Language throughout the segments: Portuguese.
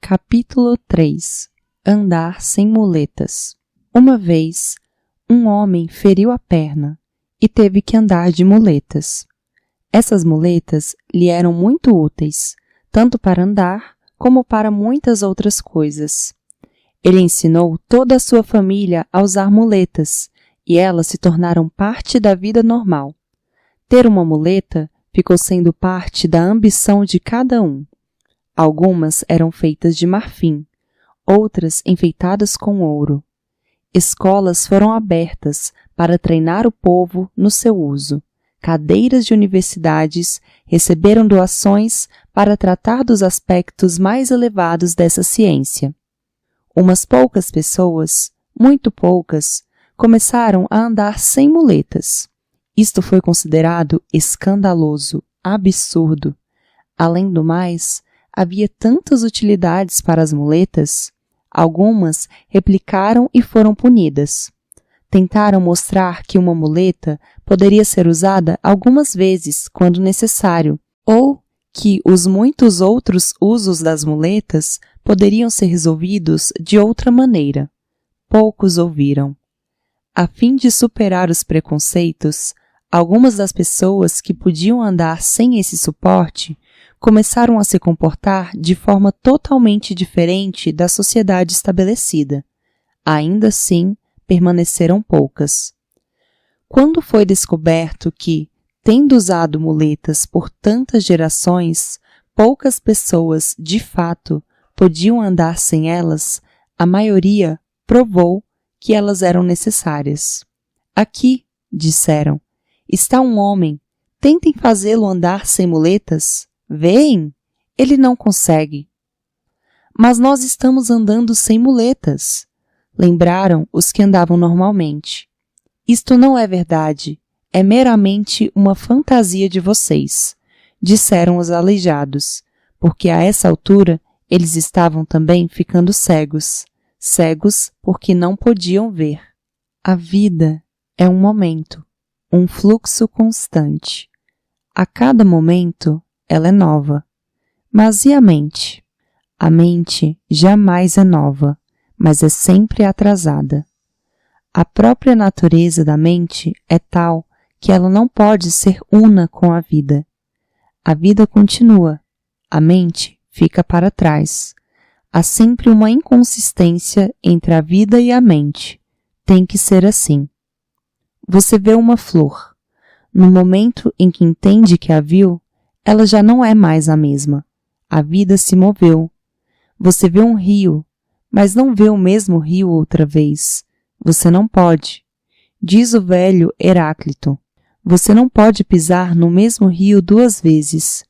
Capítulo 3 Andar sem muletas. Uma vez, um homem feriu a perna e teve que andar de muletas. Essas muletas lhe eram muito úteis, tanto para andar como para muitas outras coisas. Ele ensinou toda a sua família a usar muletas e elas se tornaram parte da vida normal. Ter uma muleta ficou sendo parte da ambição de cada um. Algumas eram feitas de marfim, outras enfeitadas com ouro. Escolas foram abertas para treinar o povo no seu uso. Cadeiras de universidades receberam doações para tratar dos aspectos mais elevados dessa ciência. Umas poucas pessoas, muito poucas, começaram a andar sem muletas. Isto foi considerado escandaloso, absurdo. Além do mais, havia tantas utilidades para as muletas. Algumas replicaram e foram punidas. Tentaram mostrar que uma muleta poderia ser usada algumas vezes quando necessário, ou que os muitos outros usos das muletas poderiam ser resolvidos de outra maneira. Poucos ouviram. A fim de superar os preconceitos, algumas das pessoas que podiam andar sem esse suporte começaram a se comportar de forma totalmente diferente da sociedade estabelecida. Ainda assim, permaneceram poucas. Quando foi descoberto que, tendo usado muletas por tantas gerações, poucas pessoas, de fato, podiam andar sem elas, a maioria provou que elas eram necessárias. Aqui, disseram, está um homem, tentem fazê-lo andar sem muletas. Veem? Ele não consegue. Mas nós estamos andando sem muletas, lembraram os que andavam normalmente. Isto não é verdade, é meramente uma fantasia de vocês, disseram os aleijados, porque a essa altura eles estavam também ficando cegos, cegos porque não podiam ver. A vida é um momento, um fluxo constante. A cada momento, ela é nova. Mas e a mente? A mente jamais é nova, mas é sempre atrasada. A própria natureza da mente é tal que ela não pode ser una com a vida. A vida continua, a mente fica para trás. Há sempre uma inconsistência entre a vida e a mente. Tem que ser assim. Você vê uma flor. No momento em que entende que a viu, ela já não é mais a mesma. A vida se moveu. Você vê um rio, mas não vê o mesmo rio outra vez. Você não pode. Diz o velho Heráclito. Você não pode pisar no mesmo rio duas vezes.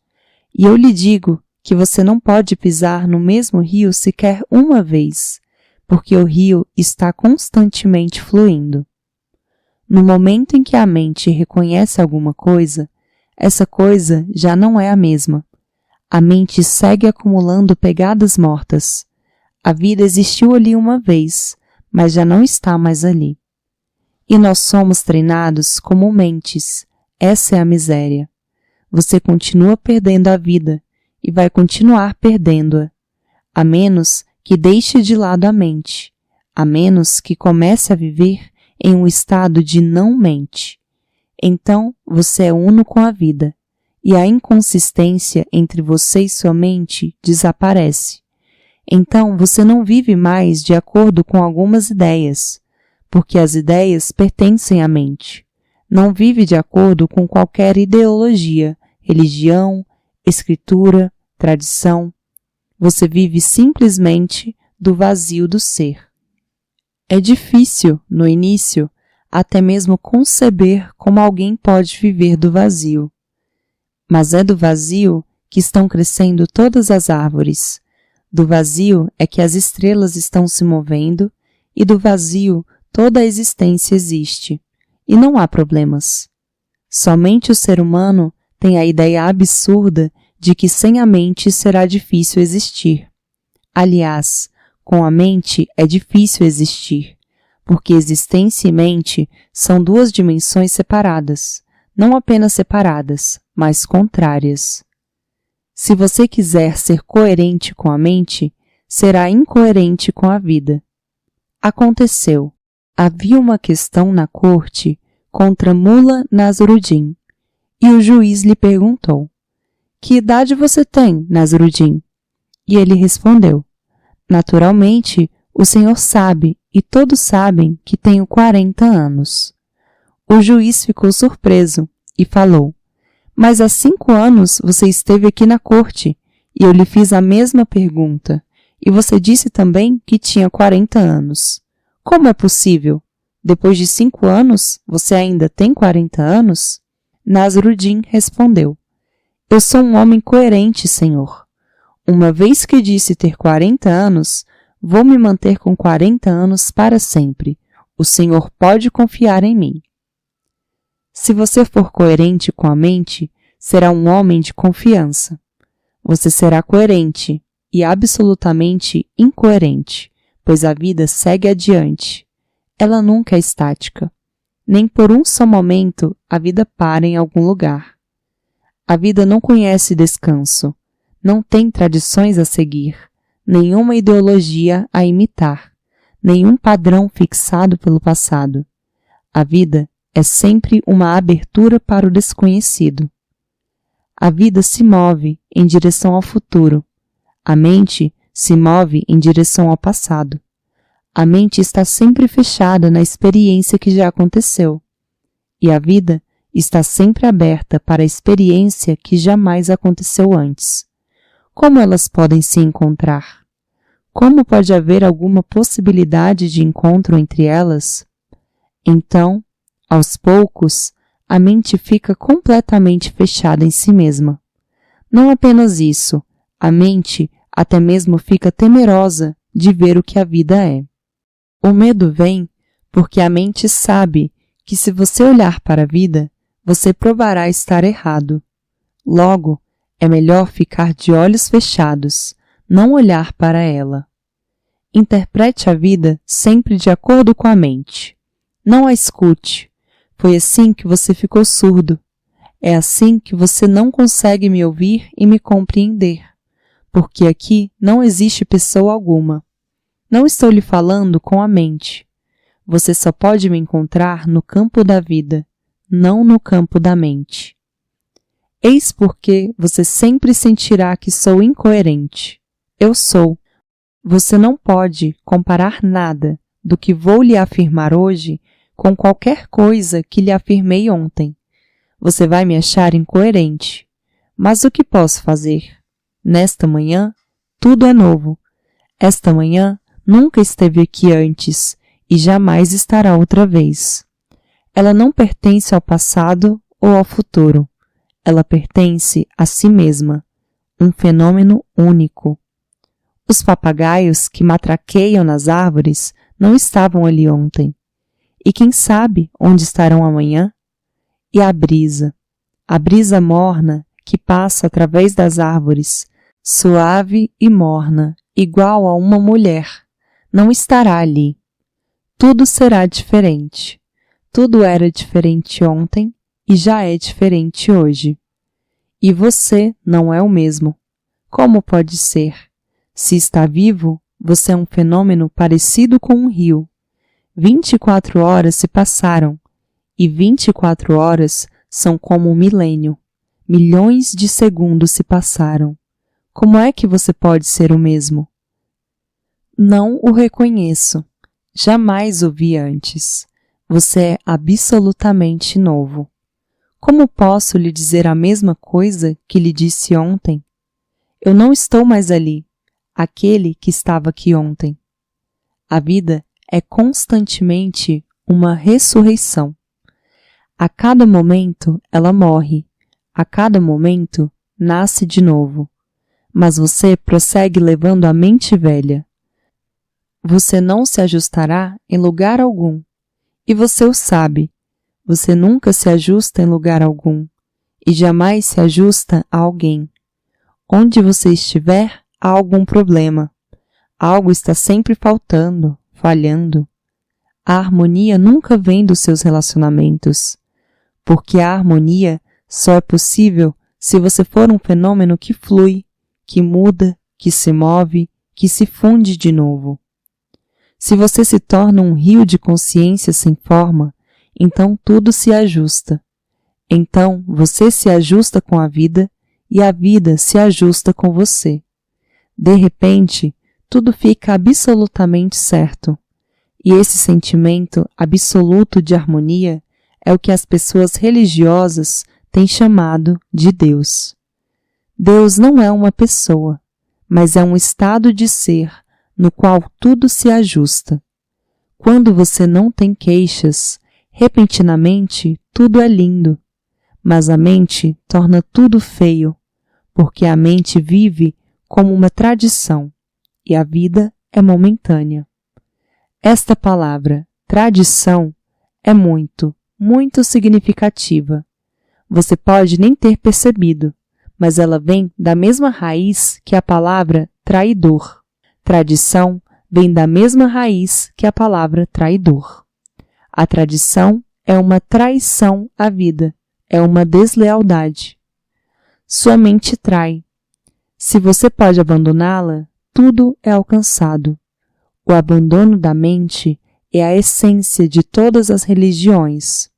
E eu lhe digo que você não pode pisar no mesmo rio sequer uma vez, porque o rio está constantemente fluindo. No momento em que a mente reconhece alguma coisa, essa coisa já não é a mesma. A mente segue acumulando pegadas mortas. A vida existiu ali uma vez, mas já não está mais ali. E nós somos treinados como mentes. Essa é a miséria. Você continua perdendo a vida e vai continuar perdendo-a, a menos que deixe de lado a mente, a menos que comece a viver em um estado de não-mente. Então, você é uno com a vida, e a inconsistência entre você e sua mente desaparece. Então, você não vive mais de acordo com algumas ideias, porque as ideias pertencem à mente. Não vive de acordo com qualquer ideologia, religião, escritura, tradição. Você vive simplesmente do vazio do ser. É difícil, no início, até mesmo conceber como alguém pode viver do vazio. Mas é do vazio que estão crescendo todas as árvores. Do vazio é que as estrelas estão se movendo e do vazio toda a existência existe. E não há problemas. Somente o ser humano tem a ideia absurda de que sem a mente será difícil existir. Aliás, com a mente é difícil existir, porque existência e mente são duas dimensões separadas, não apenas separadas, mas contrárias. Se você quiser ser coerente com a mente, será incoerente com a vida. Aconteceu. Havia uma questão na corte contra Mula Nasruddin, e o juiz lhe perguntou: que idade você tem, Nasruddin? E ele respondeu: naturalmente, o senhor sabe, e todos sabem que tenho 40 anos. O juiz ficou surpreso e falou: mas há 5 anos você esteve aqui na corte, e eu lhe fiz a mesma pergunta, e você disse também que tinha 40 anos. Como é possível? Depois de 5 anos, você ainda tem 40 anos? Nasruddin respondeu: eu sou um homem coerente, senhor. Uma vez que disse ter 40 anos, vou me manter com 40 anos para sempre. O senhor pode confiar em mim. Se você for coerente com a mente, será um homem de confiança. Você será coerente e absolutamente incoerente, pois a vida segue adiante. Ela nunca é estática. Nem por um só momento a vida para em algum lugar. A vida não conhece descanso, não tem tradições a seguir, nenhuma ideologia a imitar, nenhum padrão fixado pelo passado. A vida é sempre uma abertura para o desconhecido. A vida se move em direção ao futuro. A mente se move em direção ao passado. A mente está sempre fechada na experiência que já aconteceu. E a vida está sempre aberta para a experiência que jamais aconteceu antes. Como elas podem se encontrar? Como pode haver alguma possibilidade de encontro entre elas? Então, aos poucos, a mente fica completamente fechada em si mesma. Não apenas isso, a mente até mesmo fica temerosa de ver o que a vida é. O medo vem porque a mente sabe que se você olhar para a vida, você provará estar errado. Logo, é melhor ficar de olhos fechados, não olhar para ela. Interprete a vida sempre de acordo com a mente. Não a escute. Foi assim que você ficou surdo. É assim que você não consegue me ouvir e me compreender, porque aqui não existe pessoa alguma. Não estou lhe falando com a mente. Você só pode me encontrar no campo da vida, não no campo da mente. Eis porque você sempre sentirá que sou incoerente. Eu sou. Você não pode comparar nada do que vou lhe afirmar hoje com qualquer coisa que lhe afirmei ontem. Você vai me achar incoerente. Mas o que posso fazer? Nesta manhã, tudo é novo. Esta manhã nunca esteve aqui antes e jamais estará outra vez. Ela não pertence ao passado ou ao futuro. Ela pertence a si mesma, um fenômeno único. Os papagaios que matraqueiam nas árvores não estavam ali ontem. E quem sabe onde estarão amanhã? E a brisa morna que passa através das árvores, suave e morna, igual a uma mulher, não estará ali. Tudo será diferente. Tudo era diferente ontem e já é diferente hoje. E você não é o mesmo. Como pode ser? Se está vivo, você é um fenômeno parecido com um rio. 24 horas se passaram, e 24 horas são como um milênio. Milhões de segundos se passaram. Como é que você pode ser o mesmo? Não o reconheço. Jamais o vi antes. Você é absolutamente novo. Como posso lhe dizer a mesma coisa que lhe disse ontem? Eu não estou mais ali, aquele que estava aqui ontem. A vida é constantemente uma ressurreição. A cada momento ela morre, a cada momento nasce de novo. Mas você prossegue levando a mente velha. Você não se ajustará em lugar algum. E você o sabe. Você nunca se ajusta em lugar algum. E jamais se ajusta a alguém. Onde você estiver, há algum problema. Algo está sempre faltando, falhando. A harmonia nunca vem dos seus relacionamentos. Porque a harmonia só é possível se você for um fenômeno que flui, que muda, que se move, que se funde de novo. Se você se torna um rio de consciência sem forma, então tudo se ajusta. Então você se ajusta com a vida e a vida se ajusta com você. De repente, tudo fica absolutamente certo. E esse sentimento absoluto de harmonia é o que as pessoas religiosas têm chamado de Deus. Deus não é uma pessoa, mas é um estado de ser no qual tudo se ajusta. Quando você não tem queixas, repentinamente tudo é lindo, mas a mente torna tudo feio, porque a mente vive como uma tradição e a vida é momentânea. Esta palavra, tradição, é muito, muito significativa. Você pode nem ter percebido, mas ela vem da mesma raiz que a palavra traidor. Tradição vem da mesma raiz que a palavra traidor. A tradição é uma traição à vida, é uma deslealdade. Sua mente trai. Se você pode abandoná-la, tudo é alcançado. O abandono da mente é a essência de todas as religiões.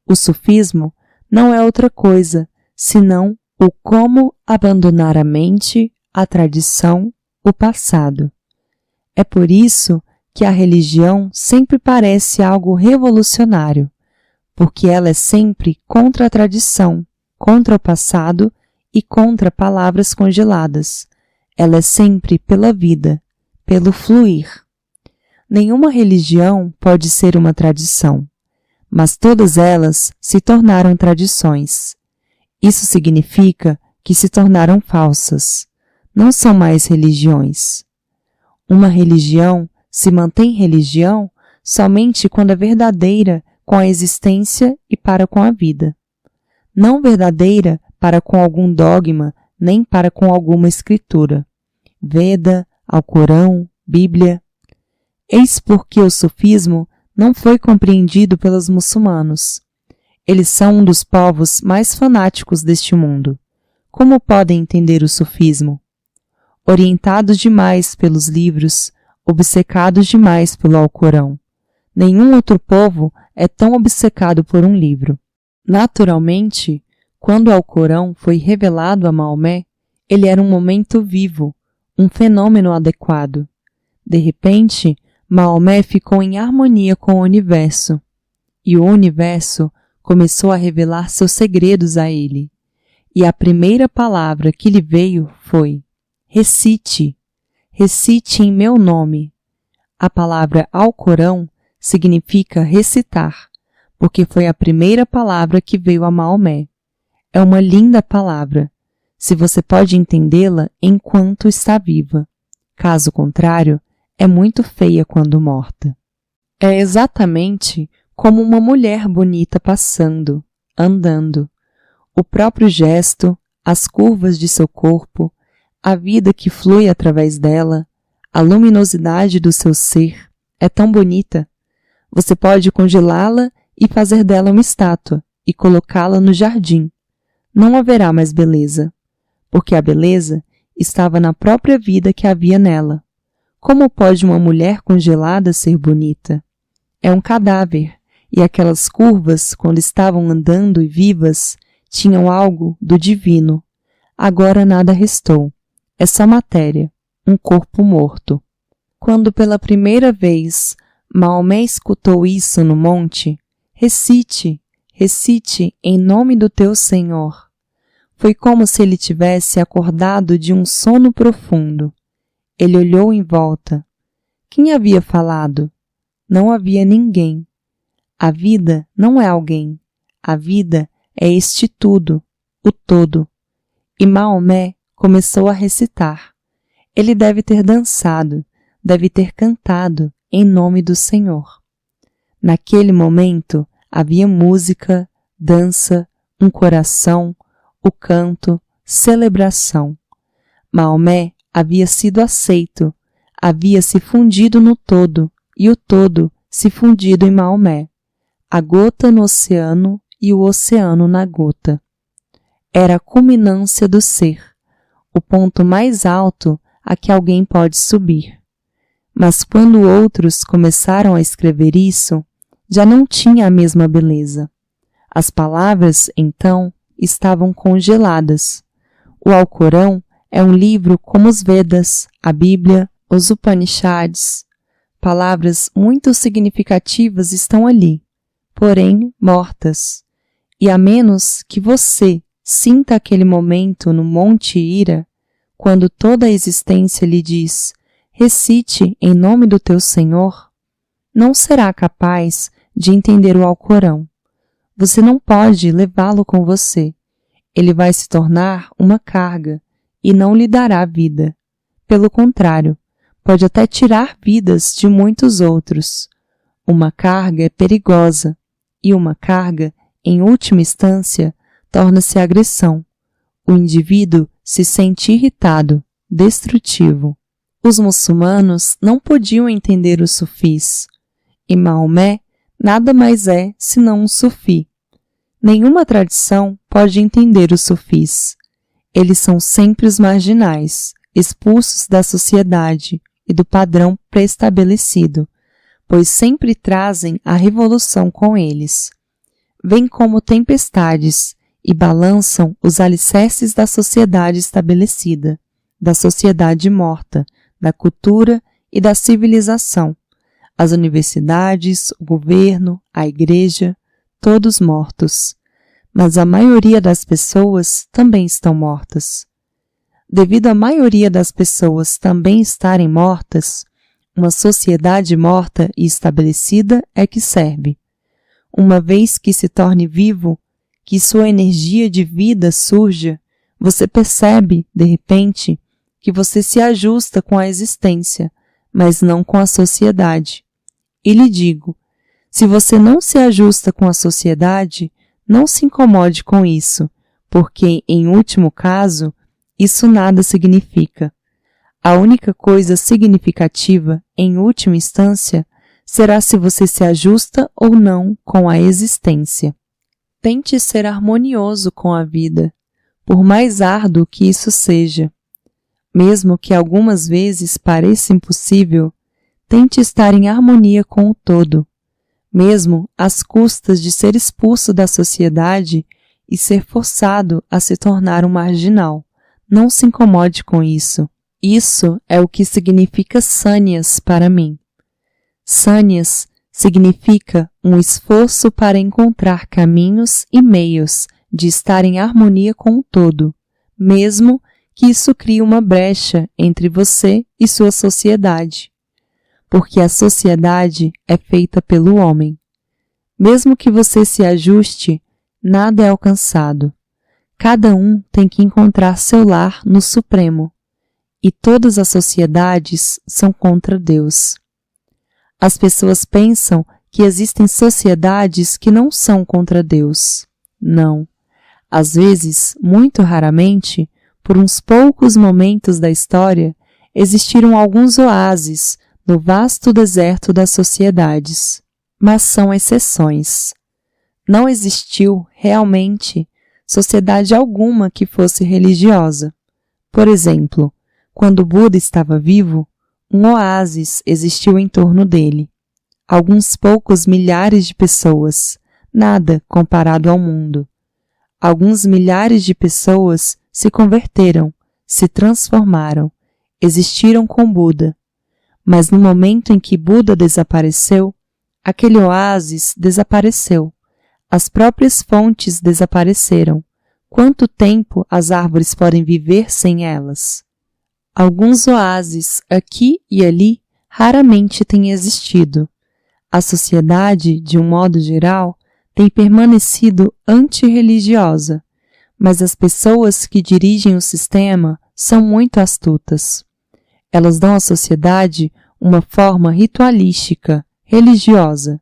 O sufismo não é outra coisa, senão o como abandonar a mente, a tradição, o passado. É por isso que a religião sempre parece algo revolucionário, porque ela é sempre contra a tradição, contra o passado e contra palavras congeladas. Ela é sempre pela vida, pelo fluir. Nenhuma religião pode ser uma tradição, mas todas elas se tornaram tradições. Isso significa que se tornaram falsas. Não são mais religiões. Uma religião se mantém religião somente quando é verdadeira com a existência e para com a vida. Não verdadeira para com algum dogma, nem para com alguma escritura. Veda, Alcorão, Bíblia. Eis porque o sufismo não foi compreendido pelos muçulmanos. Eles são um dos povos mais fanáticos deste mundo. Como podem entender o sufismo? Orientados demais pelos livros, obcecados demais pelo Alcorão. Nenhum outro povo é tão obcecado por um livro. Naturalmente, quando o Alcorão foi revelado a Maomé, ele era um momento vivo, um fenômeno adequado. De repente, Maomé ficou em harmonia com o universo, e o universo começou a revelar seus segredos a ele. E a primeira palavra que lhe veio foi: recite, recite em meu nome. A palavra Alcorão significa recitar, porque foi a primeira palavra que veio a Maomé. É uma linda palavra, se você pode entendê-la enquanto está viva. Caso contrário, é muito feia quando morta. É exatamente como uma mulher bonita passando, andando. O próprio gesto, as curvas de seu corpo, a vida que flui através dela, a luminosidade do seu ser, é tão bonita. Você pode congelá-la e fazer dela uma estátua e colocá-la no jardim. Não haverá mais beleza, porque a beleza estava na própria vida que havia nela. Como pode uma mulher congelada ser bonita? É um cadáver, e aquelas curvas, quando estavam andando e vivas, tinham algo do divino. Agora nada restou. É só matéria, um corpo morto. Quando pela primeira vez Maomé escutou isso no monte, recite, recite em nome do teu Senhor. Foi como se ele tivesse acordado de um sono profundo. Ele olhou em volta. Quem havia falado? Não havia ninguém. A vida não é alguém. A vida é este tudo, o todo. E Maomé começou a recitar. Ele deve ter dançado, deve ter cantado em nome do Senhor. Naquele momento havia música, dança, um coração, o canto, celebração. Maomé havia sido aceito, havia se fundido no todo, e o todo se fundido em Maomé. A gota no oceano e o oceano na gota. Era a culminância do ser, o ponto mais alto a que alguém pode subir. Mas quando outros começaram a escrever isso, já não tinha a mesma beleza. As palavras, então, estavam congeladas. O Alcorão é um livro como os Vedas, a Bíblia, os Upanishads. Palavras muito significativas estão ali, porém mortas. E a menos que você sinta aquele momento no Monte Hira, quando toda a existência lhe diz, recite em nome do teu Senhor, não será capaz de entender o Alcorão. Você não pode levá-lo com você. Ele vai se tornar uma carga e não lhe dará vida. Pelo contrário, pode até tirar vidas de muitos outros. Uma carga é perigosa e uma carga, em última instância, torna-se agressão. O indivíduo se sente irritado, destrutivo. Os muçulmanos não podiam entender os sufis, e Maomé nada mais é senão um sufi. Nenhuma tradição pode entender os sufis. Eles são sempre os marginais, expulsos da sociedade e do padrão pré-estabelecido, pois sempre trazem a revolução com eles. Vêm como tempestades e balançam os alicerces da sociedade estabelecida, da sociedade morta, da cultura e da civilização. As universidades, o governo, a igreja, todos mortos. Mas a maioria das pessoas também estão mortas. Devido à maioria das pessoas também estarem mortas, uma sociedade morta e estabelecida é que serve. Uma vez que se torne vivo, que sua energia de vida surja, você percebe, de repente, que você se ajusta com a existência, mas não com a sociedade. E lhe digo, se você não se ajusta com a sociedade, não se incomode com isso, porque, em último caso, isso nada significa. A única coisa significativa, em última instância, será se você se ajusta ou não com a existência. Tente ser harmonioso com a vida, por mais árduo que isso seja. Mesmo que algumas vezes pareça impossível, tente estar em harmonia com o todo, mesmo às custas de ser expulso da sociedade e ser forçado a se tornar um marginal. Não se incomode com isso. Isso é o que significa sânias para mim. Sânias significa um esforço para encontrar caminhos e meios de estar em harmonia com o todo, mesmo que isso crie uma brecha entre você e sua sociedade. Porque a sociedade é feita pelo homem. Mesmo que você se ajuste, nada é alcançado. Cada um tem que encontrar seu lar no Supremo, e todas as sociedades são contra Deus. As pessoas pensam que existem sociedades que não são contra Deus. Não. Às vezes, muito raramente, por uns poucos momentos da história, existiram alguns oásis no vasto deserto das sociedades, mas são exceções. Não existiu, realmente, sociedade alguma que fosse religiosa. Por exemplo, quando Buda estava vivo, um oásis existiu em torno dele. Alguns poucos milhares de pessoas, nada comparado ao mundo. Alguns milhares de pessoas se converteram, se transformaram, existiram com Buda. Mas no momento em que Buda desapareceu, aquele oásis desapareceu. As próprias fontes desapareceram. Quanto tempo as árvores podem viver sem elas? Alguns oásis aqui e ali raramente têm existido. A sociedade, de um modo geral, tem permanecido antirreligiosa, mas as pessoas que dirigem o sistema são muito astutas. Elas dão à sociedade uma forma ritualística, religiosa.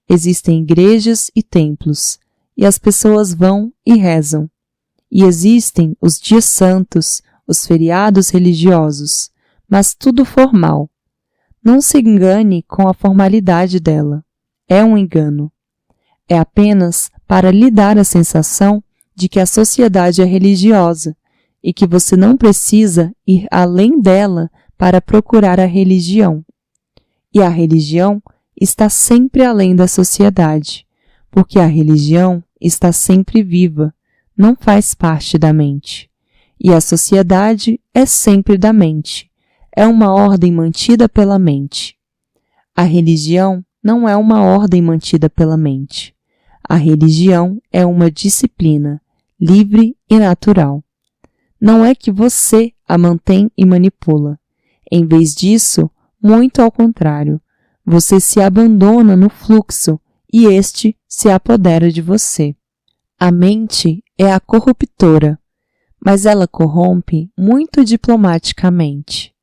Existem igrejas e templos, e as pessoas vão e rezam. E existem os dias santos, os feriados religiosos, mas tudo formal. Não se engane com a formalidade dela. É um engano. É apenas para lhe dar a sensação de que a sociedade é religiosa, e que você não precisa ir além dela para procurar a religião. E a religião está sempre além da sociedade, porque a religião está sempre viva, não faz parte da mente. E a sociedade é sempre da mente, é uma ordem mantida pela mente. A religião não é uma ordem mantida pela mente. A religião é uma disciplina, livre e natural. Não é que você a mantém e manipula. Em vez disso, muito ao contrário, você se abandona no fluxo e este se apodera de você. A mente é a corruptora, mas ela corrompe muito diplomaticamente.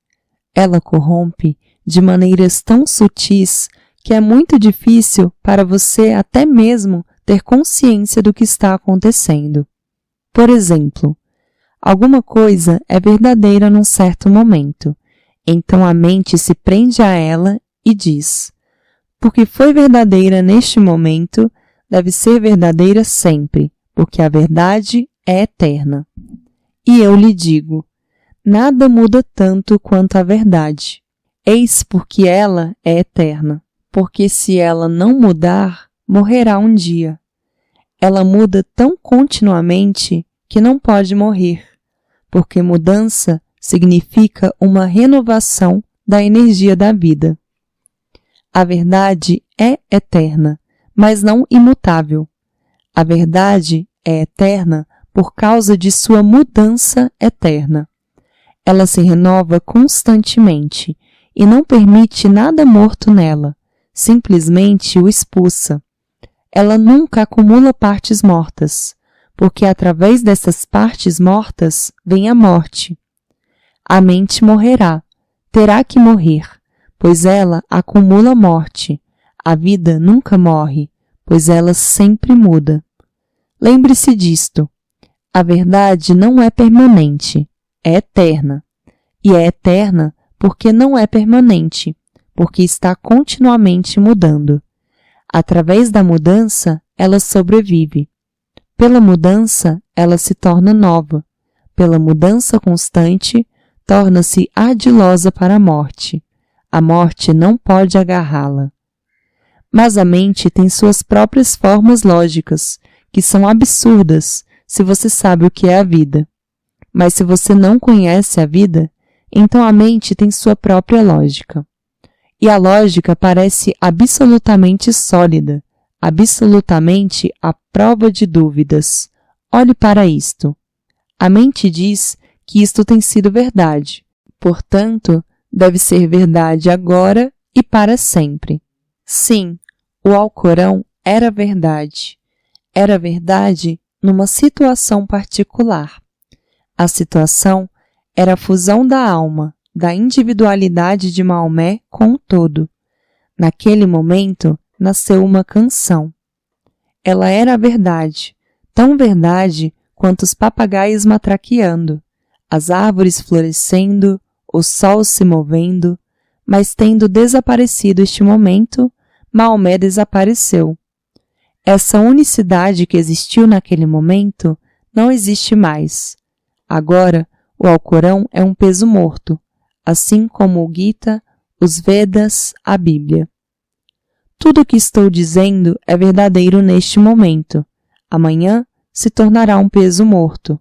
Ela corrompe de maneiras tão sutis que é muito difícil para você até mesmo ter consciência do que está acontecendo. Por exemplo, alguma coisa é verdadeira num certo momento, então a mente se prende a ela e diz: porque foi verdadeira neste momento, deve ser verdadeira sempre, porque a verdade é eterna. E eu lhe digo, nada muda tanto quanto a verdade. Eis porque ela é eterna, porque se ela não mudar, morrerá um dia. Ela muda tão continuamente que não pode morrer, porque mudança significa uma renovação da energia da vida. A verdade é eterna, mas não imutável. A verdade é eterna por causa de sua mudança eterna. Ela se renova constantemente e não permite nada morto nela, simplesmente o expulsa. Ela nunca acumula partes mortas, porque através dessas partes mortas vem a morte. A mente morrerá, terá que morrer, pois ela acumula morte. A vida nunca morre, pois ela sempre muda. Lembre-se disto. A verdade não é permanente, é eterna. E é eterna porque não é permanente, porque está continuamente mudando. Através da mudança, ela sobrevive. Pela mudança, ela se torna nova. Pela mudança constante, torna-se ardilosa para a morte. A morte não pode agarrá-la. Mas a mente tem suas próprias formas lógicas, que são absurdas se você sabe o que é a vida. Mas se você não conhece a vida, então a mente tem sua própria lógica. E a lógica parece absolutamente sólida, absolutamente à prova de dúvidas. Olhe para isto. A mente diz que isto tem sido verdade, portanto, deve ser verdade agora e para sempre. Sim, o Alcorão era verdade. Era verdade numa situação particular. A situação era a fusão da alma, da individualidade de Maomé com o todo. Naquele momento, nasceu uma canção. Ela era a verdade, tão verdade quanto os papagaios matraqueando, as árvores florescendo, o sol se movendo, mas tendo desaparecido este momento, Maomé desapareceu. Essa unicidade que existiu naquele momento não existe mais. Agora, o Alcorão é um peso morto, assim como o Gita, os Vedas, a Bíblia. Tudo o que estou dizendo é verdadeiro neste momento. Amanhã se tornará um peso morto.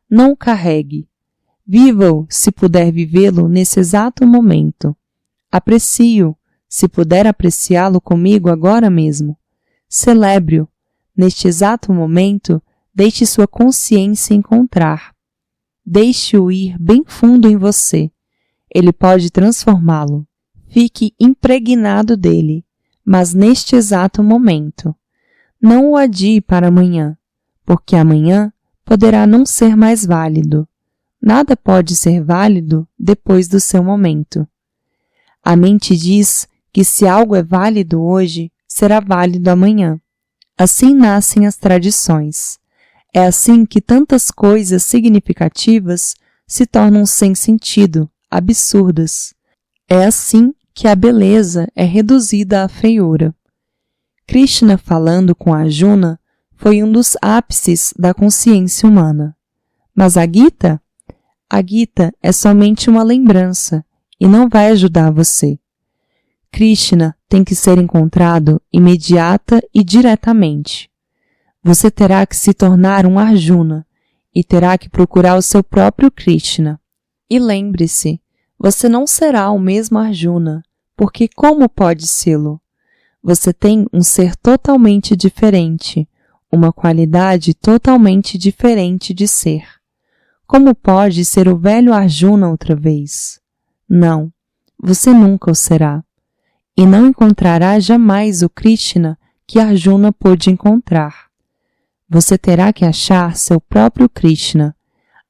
Não o carregue. Viva-o, se puder vivê-lo nesse exato momento. Aprecie-o, se puder apreciá-lo comigo agora mesmo. Celebre-o. Neste exato momento, deixe sua consciência encontrar. Deixe-o ir bem fundo em você. Ele pode transformá-lo. Fique impregnado dele, mas neste exato momento. Não o adie para amanhã, porque amanhã poderá não ser mais válido. Nada pode ser válido depois do seu momento. A mente diz que se algo é válido hoje, será válido amanhã. Assim nascem as tradições. É assim que tantas coisas significativas se tornam sem sentido, absurdas. É assim que a beleza é reduzida à feiura. Krishna falando com Arjuna foi um dos ápices da consciência humana. Mas a Gita, A Gita é somente uma lembrança e não vai ajudar você. Krishna tem que ser encontrado imediata e diretamente. Você terá que se tornar um Arjuna e terá que procurar o seu próprio Krishna. E lembre-se, você não será o mesmo Arjuna, porque como pode sê-lo? Você tem um ser totalmente diferente, uma qualidade totalmente diferente de ser. Como pode ser o velho Arjuna outra vez? Não, você nunca o será. E não encontrará jamais o Krishna que Arjuna pôde encontrar. Você terá que achar seu próprio Krishna,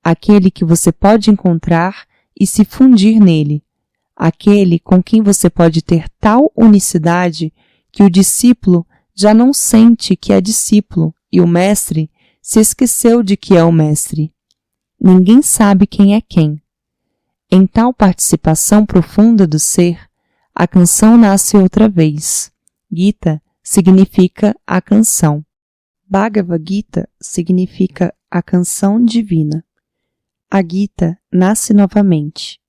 aquele que você pode encontrar e se fundir nele, aquele com quem você pode ter tal unicidade que o discípulo já não sente que é discípulo e o mestre se esqueceu de que é o mestre. Ninguém sabe quem é quem. Em tal participação profunda do ser, a canção nasce outra vez. Gita significa a canção. Bhagavad Gita significa a canção divina. A Gita nasce novamente,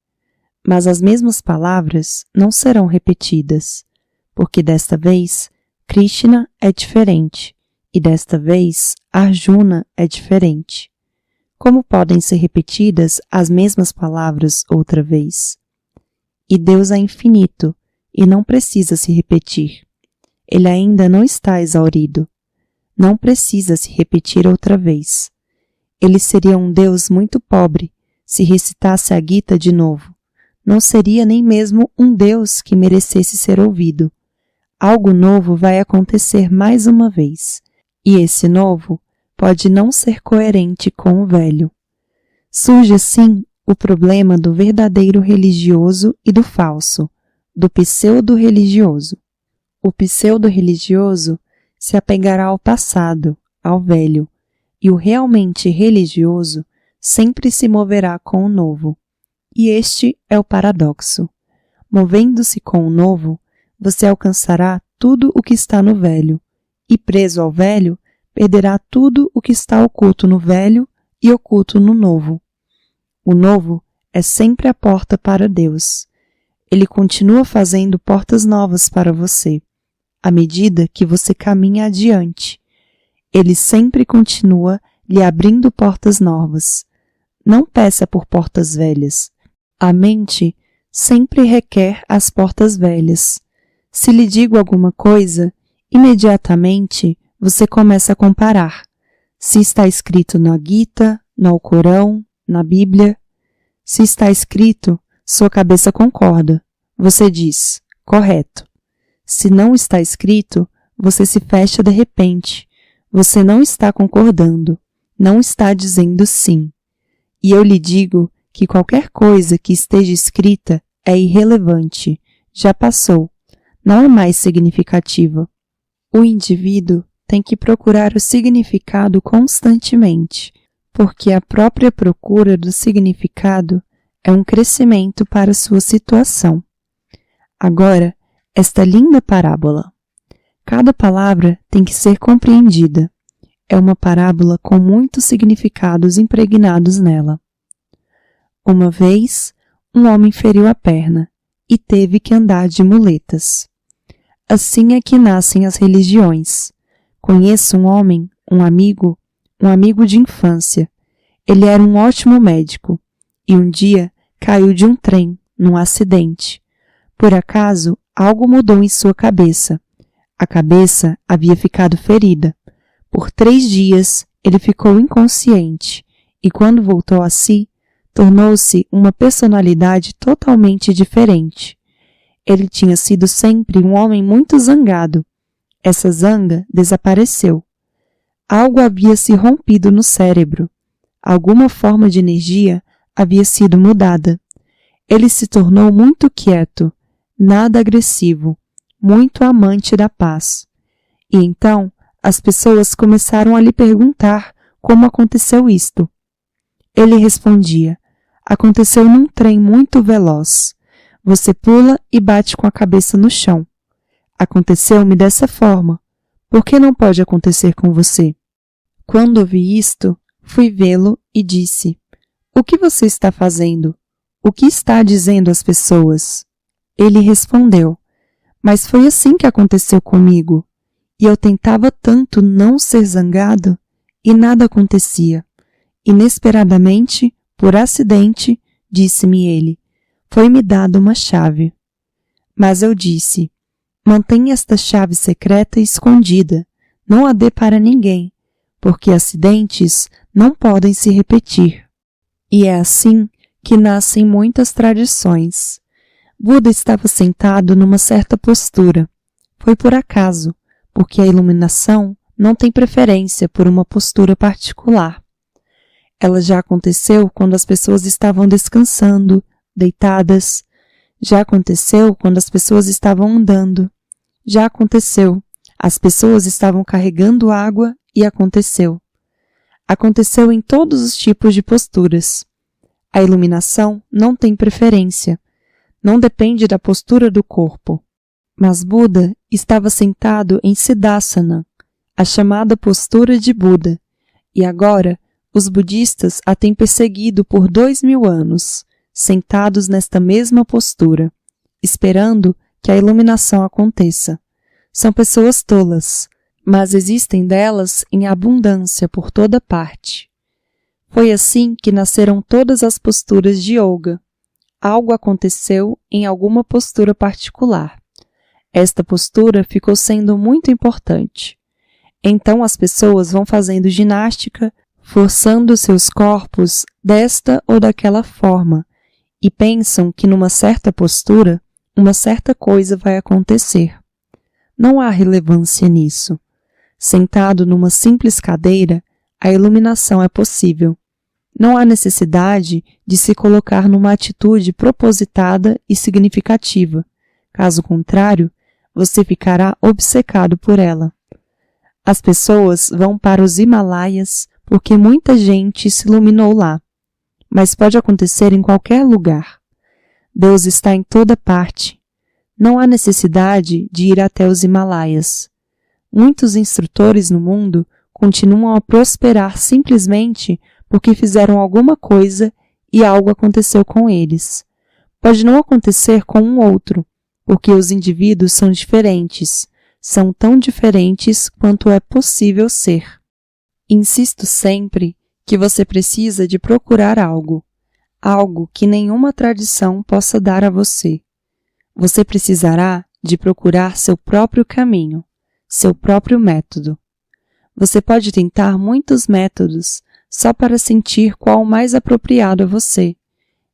mas as mesmas palavras não serão repetidas, porque desta vez Krishna é diferente e desta vez Arjuna é diferente. Como podem ser repetidas as mesmas palavras outra vez? E Deus é infinito e não precisa se repetir. Ele ainda não está exaurido. Não precisa se repetir outra vez. Ele seria um Deus muito pobre se recitasse a Gita de novo. Não seria nem mesmo um Deus que merecesse ser ouvido. Algo novo vai acontecer mais uma vez, e esse novo pode não ser coerente com o velho. Surge assim o problema do verdadeiro religioso e do falso, do pseudo-religioso. O pseudo-religioso se apegará ao passado, ao velho, e o realmente religioso sempre se moverá com o novo. E este é o paradoxo. Movendo-se com o novo, você alcançará tudo o que está no velho, e preso ao velho, perderá tudo o que está oculto no velho e oculto no novo. O novo é sempre a porta para Deus. Ele continua fazendo portas novas para você, à medida que você caminha adiante. Ele sempre continua lhe abrindo portas novas. Não peça por portas velhas. A mente sempre requer as portas velhas. Se lhe digo alguma coisa, imediatamente você começa a comparar. Se está escrito na Gita, no Alcorão, na Bíblia. Se está escrito, sua cabeça concorda. Você diz, correto. Se não está escrito, você se fecha de repente. Você não está concordando, não está dizendo sim. E eu lhe digo que qualquer coisa que esteja escrita é irrelevante, já passou, não é mais significativa. O indivíduo tem que procurar o significado constantemente, porque a própria procura do significado é um crescimento para sua situação. Agora, esta linda parábola. Cada palavra tem que ser compreendida. É uma parábola com muitos significados impregnados nela. Uma vez, um homem feriu a perna e teve que andar de muletas. Assim é que nascem as religiões. Conheço um homem, um amigo de infância. Ele era um ótimo médico e um dia caiu de um trem, num acidente. Por acaso, algo mudou em sua cabeça. A cabeça havia ficado ferida. Por 3 dias, ele ficou inconsciente e, quando voltou a si, tornou-se uma personalidade totalmente diferente. Ele tinha sido sempre um homem muito zangado. Essa zanga desapareceu. Algo havia se rompido no cérebro. Alguma forma de energia havia sido mudada. Ele se tornou muito quieto, nada agressivo, muito amante da paz. E então as pessoas começaram a lhe perguntar como aconteceu isto. Ele respondia, aconteceu num trem muito veloz. Você pula e bate com a cabeça no chão. Aconteceu-me dessa forma. Por que não pode acontecer com você? Quando ouvi isto, fui vê-lo e disse, O que você está fazendo? O que está dizendo às pessoas? Ele respondeu: Mas foi assim que aconteceu comigo. E eu tentava tanto não ser zangado e nada acontecia. Inesperadamente, por acidente, disse-me ele, foi-me dada uma chave. Mas eu disse: Mantenha esta chave secreta e escondida, não a dê para ninguém, porque acidentes não podem se repetir. E é assim que nascem muitas tradições. Buda estava sentado numa certa postura. Foi por acaso, porque a iluminação não tem preferência por uma postura particular. Ela já aconteceu quando as pessoas estavam descansando, deitadas. Já aconteceu quando as pessoas estavam andando. Já aconteceu. As pessoas estavam carregando água e aconteceu. Aconteceu em todos os tipos de posturas. A iluminação não tem preferência. Não depende da postura do corpo. Mas Buda estava sentado em Siddhasana, a chamada postura de Buda, e agora os budistas a têm perseguido por 2000 anos, sentados nesta mesma postura, esperando que a iluminação aconteça. São pessoas tolas, mas existem delas em abundância por toda parte. Foi assim que nasceram todas as posturas de yoga. Algo aconteceu em alguma postura particular. Esta postura ficou sendo muito importante. Então as pessoas vão fazendo ginástica, forçando seus corpos desta ou daquela forma, e pensam que numa certa postura, uma certa coisa vai acontecer. Não há relevância nisso. Sentado numa simples cadeira, a iluminação é possível. Não há necessidade de se colocar numa atitude propositada e significativa. Caso contrário, você ficará obcecado por ela. As pessoas vão para os Himalaias porque muita gente se iluminou lá. Mas pode acontecer em qualquer lugar. Deus está em toda parte. Não há necessidade de ir até os Himalaias. Muitos instrutores no mundo continuam a prosperar simplesmente porque fizeram alguma coisa e algo aconteceu com eles. Pode não acontecer com um outro, porque os indivíduos são diferentes, são tão diferentes quanto é possível ser. Insisto sempre que você precisa de procurar algo que nenhuma tradição possa dar a você. Você precisará de procurar seu próprio caminho, seu próprio método. Você pode tentar muitos métodos só para sentir qual o mais apropriado a você.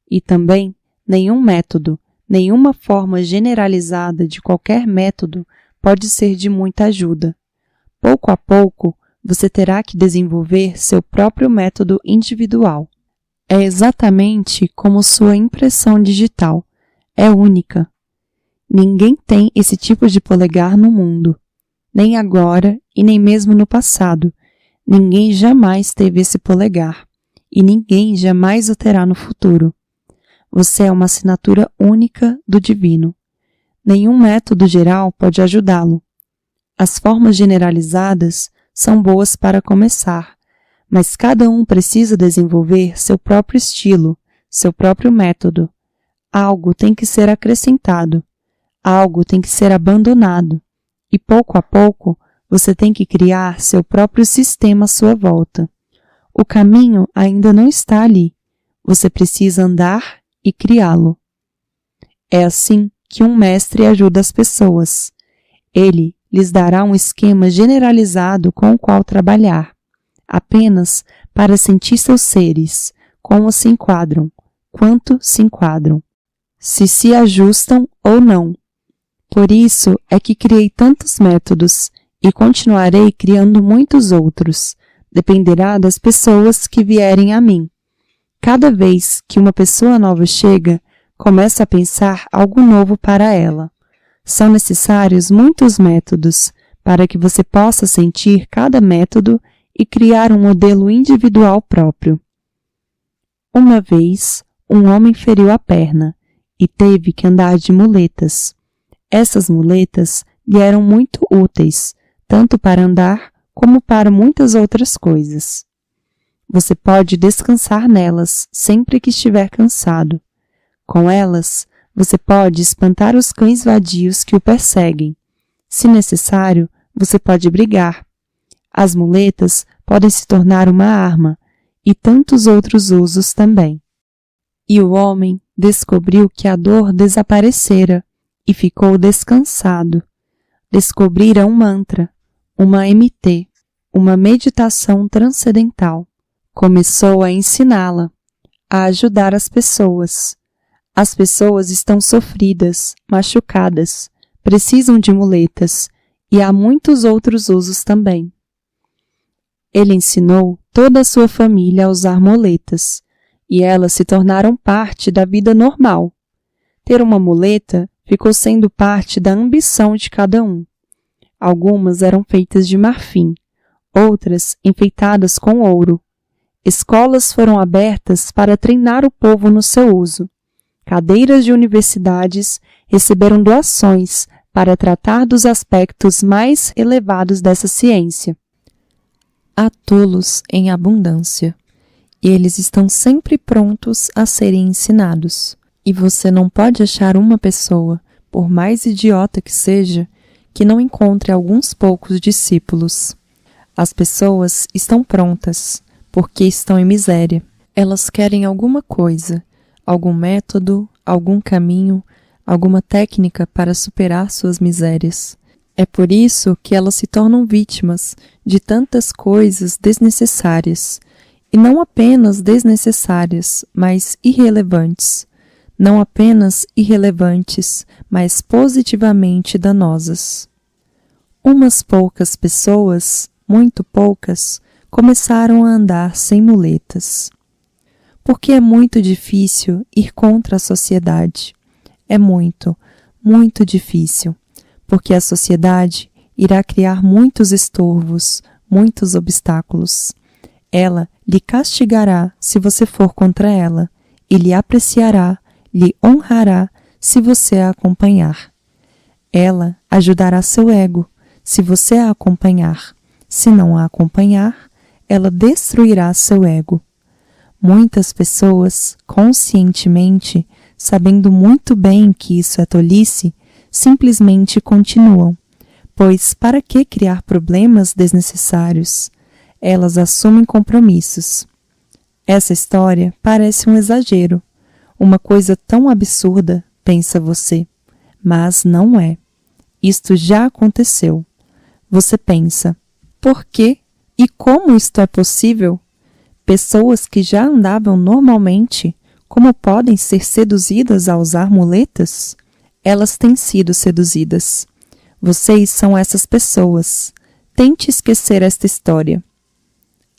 E também nenhum método, nenhuma forma generalizada de qualquer método pode ser de muita ajuda. Pouco a pouco, você terá que desenvolver seu próprio método individual. É exatamente como sua impressão digital. É única. Ninguém tem esse tipo de polegar no mundo. Nem agora e nem mesmo no passado. Ninguém jamais teve esse polegar. E ninguém jamais o terá no futuro. Você é uma assinatura única do divino. Nenhum método geral pode ajudá-lo. As formas generalizadas são boas para começar, mas cada um precisa desenvolver seu próprio estilo, seu próprio método. Algo tem que ser acrescentado, algo tem que ser abandonado, e pouco a pouco você tem que criar seu próprio sistema à sua volta. O caminho ainda não está ali, você precisa andar e criá-lo. É assim que um mestre ajuda as pessoas. Ele lhes dará um esquema generalizado com o qual trabalhar, apenas para sentir seus seres, como se enquadram, quanto se enquadram, se ajustam ou não. Por isso é que criei tantos métodos e continuarei criando muitos outros. Dependerá das pessoas que vierem a mim. Cada vez que uma pessoa nova chega, começa a pensar algo novo para ela. São necessários muitos métodos para que você possa sentir cada método e criar um modelo individual próprio. Uma vez, um homem feriu a perna e teve que andar de muletas. Essas muletas lhe eram muito úteis, tanto para andar como para muitas outras coisas. Você pode descansar nelas sempre que estiver cansado. Com elas, você pode espantar os cães vadios que o perseguem. Se necessário, você pode brigar. As muletas podem se tornar uma arma, e tantos outros usos também. E o homem descobriu que a dor desaparecera e ficou descansado. Descobrira um mantra, uma MT, uma meditação transcendental. Começou a ensiná-la, a ajudar as pessoas. As pessoas estão sofridas, machucadas, precisam de muletas, e há muitos outros usos também. Ele ensinou toda a sua família a usar muletas, e elas se tornaram parte da vida normal. Ter uma muleta ficou sendo parte da ambição de cada um. Algumas eram feitas de marfim, outras enfeitadas com ouro. Escolas foram abertas para treinar o povo no seu uso. Cadeiras de universidades receberam doações para tratar dos aspectos mais elevados dessa ciência. Há tolos em abundância, e eles estão sempre prontos a serem ensinados. E você não pode achar uma pessoa, por mais idiota que seja, que não encontre alguns poucos discípulos. As pessoas estão prontas, porque estão em miséria. Elas querem alguma coisa, algum método, algum caminho, alguma técnica para superar suas misérias. É por isso que elas se tornam vítimas de tantas coisas desnecessárias, e não apenas desnecessárias, mas irrelevantes. Não apenas irrelevantes, mas positivamente danosas. Umas poucas pessoas, muito poucas, começaram a andar sem muletas. Porque é muito difícil ir contra a sociedade. É muito, muito difícil. Porque a sociedade irá criar muitos estorvos, muitos obstáculos. Ela lhe castigará se você for contra ela, e lhe apreciará, lhe honrará se você a acompanhar. Ela ajudará seu ego se você a acompanhar. Se não a acompanhar, ela destruirá seu ego. Muitas pessoas, conscientemente, sabendo muito bem que isso é tolice, simplesmente continuam, pois para que criar problemas desnecessários? Elas assumem compromissos. Essa história parece um exagero, uma coisa tão absurda, pensa você, mas não é. Isto já aconteceu. Você pensa, por quê e como isto é possível? Pessoas que já andavam normalmente, como podem ser seduzidas a usar muletas? Elas têm sido seduzidas. Vocês são essas pessoas. Tente esquecer esta história.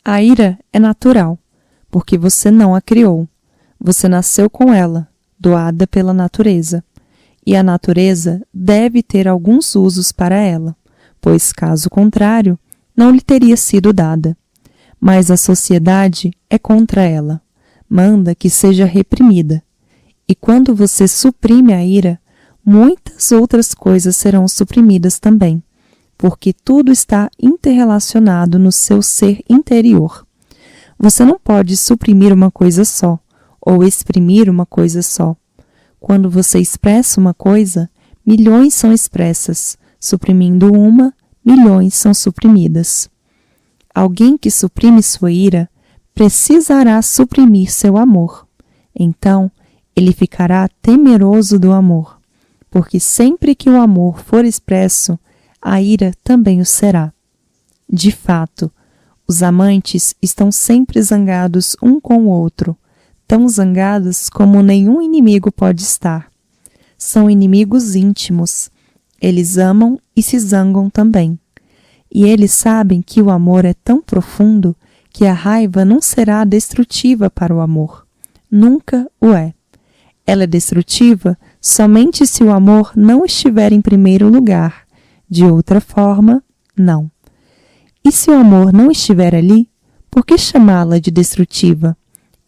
A ira é natural, porque você não a criou. Você nasceu com ela, doada pela natureza. E a natureza deve ter alguns usos para ela, pois, caso contrário, não lhe teria sido dada. Mas a sociedade é contra ela, manda que seja reprimida. E quando você suprime a ira, muitas outras coisas serão suprimidas também, porque tudo está interrelacionado no seu ser interior. Você não pode suprimir uma coisa só, ou exprimir uma coisa só. Quando você expressa uma coisa, milhões são expressas, suprimindo uma, milhões são suprimidas. Alguém que suprime sua ira precisará suprimir seu amor. Então, ele ficará temeroso do amor, porque sempre que o amor for expresso, a ira também o será. De fato, os amantes estão sempre zangados um com o outro, tão zangados como nenhum inimigo pode estar. São inimigos íntimos. Eles amam e se zangam também. E eles sabem que o amor é tão profundo que a raiva não será destrutiva para o amor. Nunca o é. Ela é destrutiva somente se o amor não estiver em primeiro lugar. De outra forma, não. E se o amor não estiver ali, por que chamá-la de destrutiva?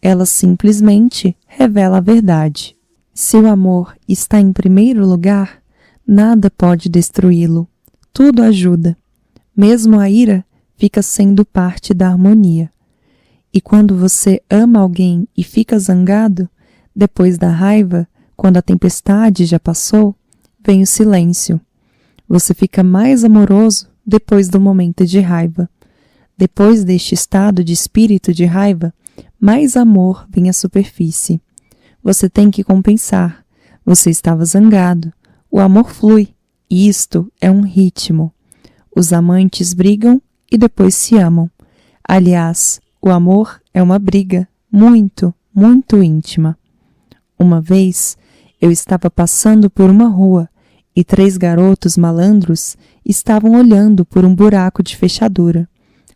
Ela simplesmente revela a verdade. Se o amor está em primeiro lugar, nada pode destruí-lo. Tudo ajuda. Mesmo a ira fica sendo parte da harmonia. E quando você ama alguém e fica zangado, depois da raiva, quando a tempestade já passou, vem o silêncio. Você fica mais amoroso depois do momento de raiva. Depois deste estado de espírito de raiva, mais amor vem à superfície. Você tem que compensar. Você estava zangado. O amor flui. E isto é um ritmo. Os amantes brigam e depois se amam. Aliás, o amor é uma briga muito, muito íntima. Uma vez, eu estava passando por uma rua e 3 garotos malandros estavam olhando por um buraco de fechadura.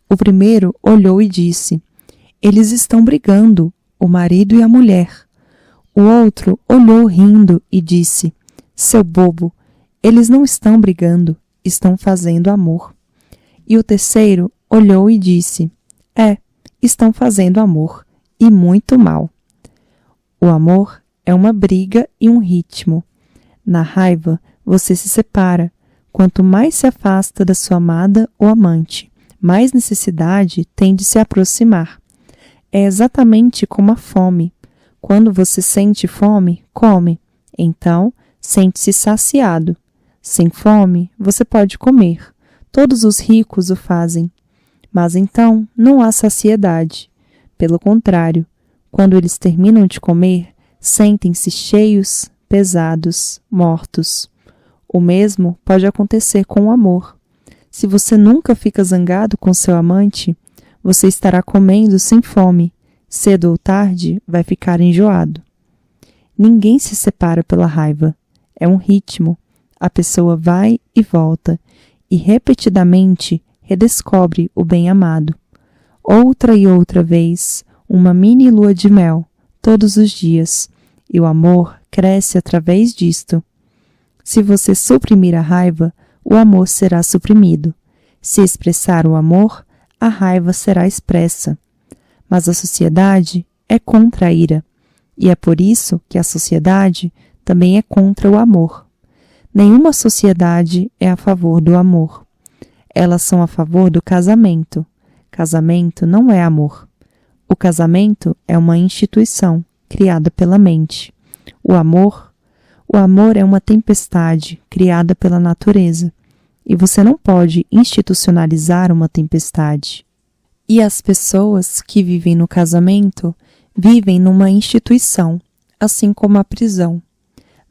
O primeiro olhou e disse: "Eles estão brigando, o marido e a mulher." O outro olhou rindo e disse: "Seu bobo, eles não estão brigando, estão fazendo amor." E o terceiro olhou e disse: "Estão fazendo amor, e muito mal." O amor é uma briga e um ritmo. Na raiva, você se separa. Quanto mais se afasta da sua amada ou amante, mais necessidade tem de se aproximar. É exatamente como a fome. Quando você sente fome, come. Então, sente-se saciado. Sem fome, você pode comer. Todos os ricos o fazem. Mas então, não há saciedade. Pelo contrário, quando eles terminam de comer, sentem-se cheios, pesados, mortos. O mesmo pode acontecer com o amor. Se você nunca fica zangado com seu amante, você estará comendo sem fome. Cedo ou tarde, vai ficar enjoado. Ninguém se separa pela raiva. É um ritmo. A pessoa vai e volta, e repetidamente redescobre o bem-amado. Outra e outra vez, uma mini lua de mel, todos os dias, e o amor cresce através disto. Se você suprimir a raiva, o amor será suprimido. Se expressar o amor, a raiva será expressa. Mas a sociedade é contra a ira, e é por isso que a sociedade também é contra o amor. Nenhuma sociedade é a favor do amor. Elas são a favor do casamento. Casamento não é amor. O casamento é uma instituição criada pela mente. O amor é uma tempestade criada pela natureza. E você não pode institucionalizar uma tempestade. E as pessoas que vivem no casamento vivem numa instituição, assim como a prisão.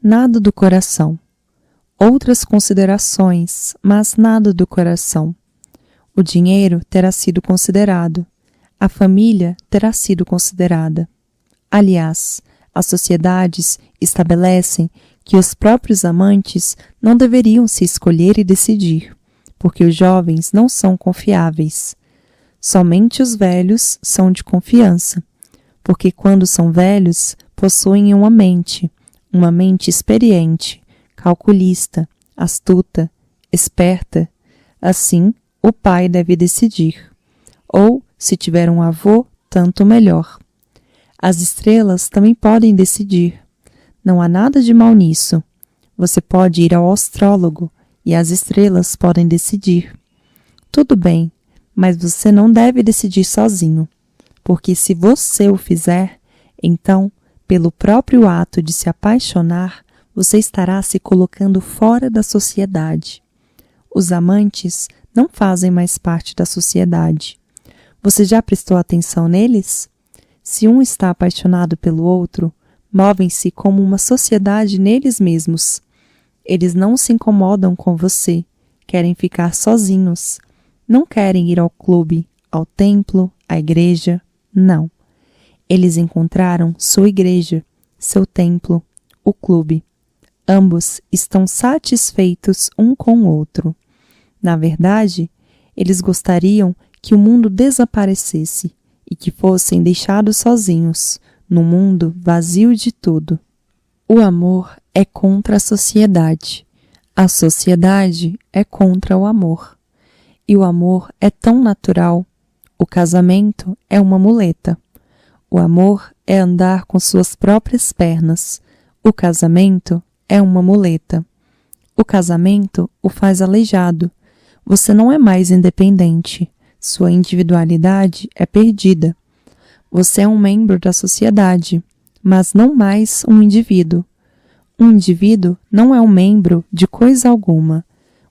Nada do coração. Outras considerações, mas nada do coração. O dinheiro terá sido considerado. A família terá sido considerada. Aliás, as sociedades estabelecem que os próprios amantes não deveriam se escolher e decidir, porque os jovens não são confiáveis. Somente os velhos são de confiança, porque quando são velhos, possuem uma mente experiente, calculista, astuta, esperta. Assim, o pai deve decidir. Ou, se tiver um avô, tanto melhor. As estrelas também podem decidir. Não há nada de mal nisso. Você pode ir ao astrólogo e as estrelas podem decidir. Tudo bem, mas você não deve decidir sozinho, porque se você o fizer, então, pelo próprio ato de se apaixonar, você estará se colocando fora da sociedade. Os amantes não fazem mais parte da sociedade. Você já prestou atenção neles? Se um está apaixonado pelo outro, movem-se como uma sociedade neles mesmos. Eles não se incomodam com você, querem ficar sozinhos. Não querem ir ao clube, ao templo, à igreja. Não. Eles encontraram sua igreja, seu templo, o clube. Ambos estão satisfeitos um com o outro. Na verdade, eles gostariam que o mundo desaparecesse e que fossem deixados sozinhos, num mundo vazio de tudo. O amor é contra a sociedade. A sociedade é contra o amor. E o amor é tão natural. O casamento é uma muleta. O amor é andar com suas próprias pernas. O casamento é uma muleta. O casamento o faz aleijado. Você não é mais independente. Sua individualidade é perdida. Você é um membro da sociedade, mas não mais um indivíduo. Um indivíduo não é um membro de coisa alguma.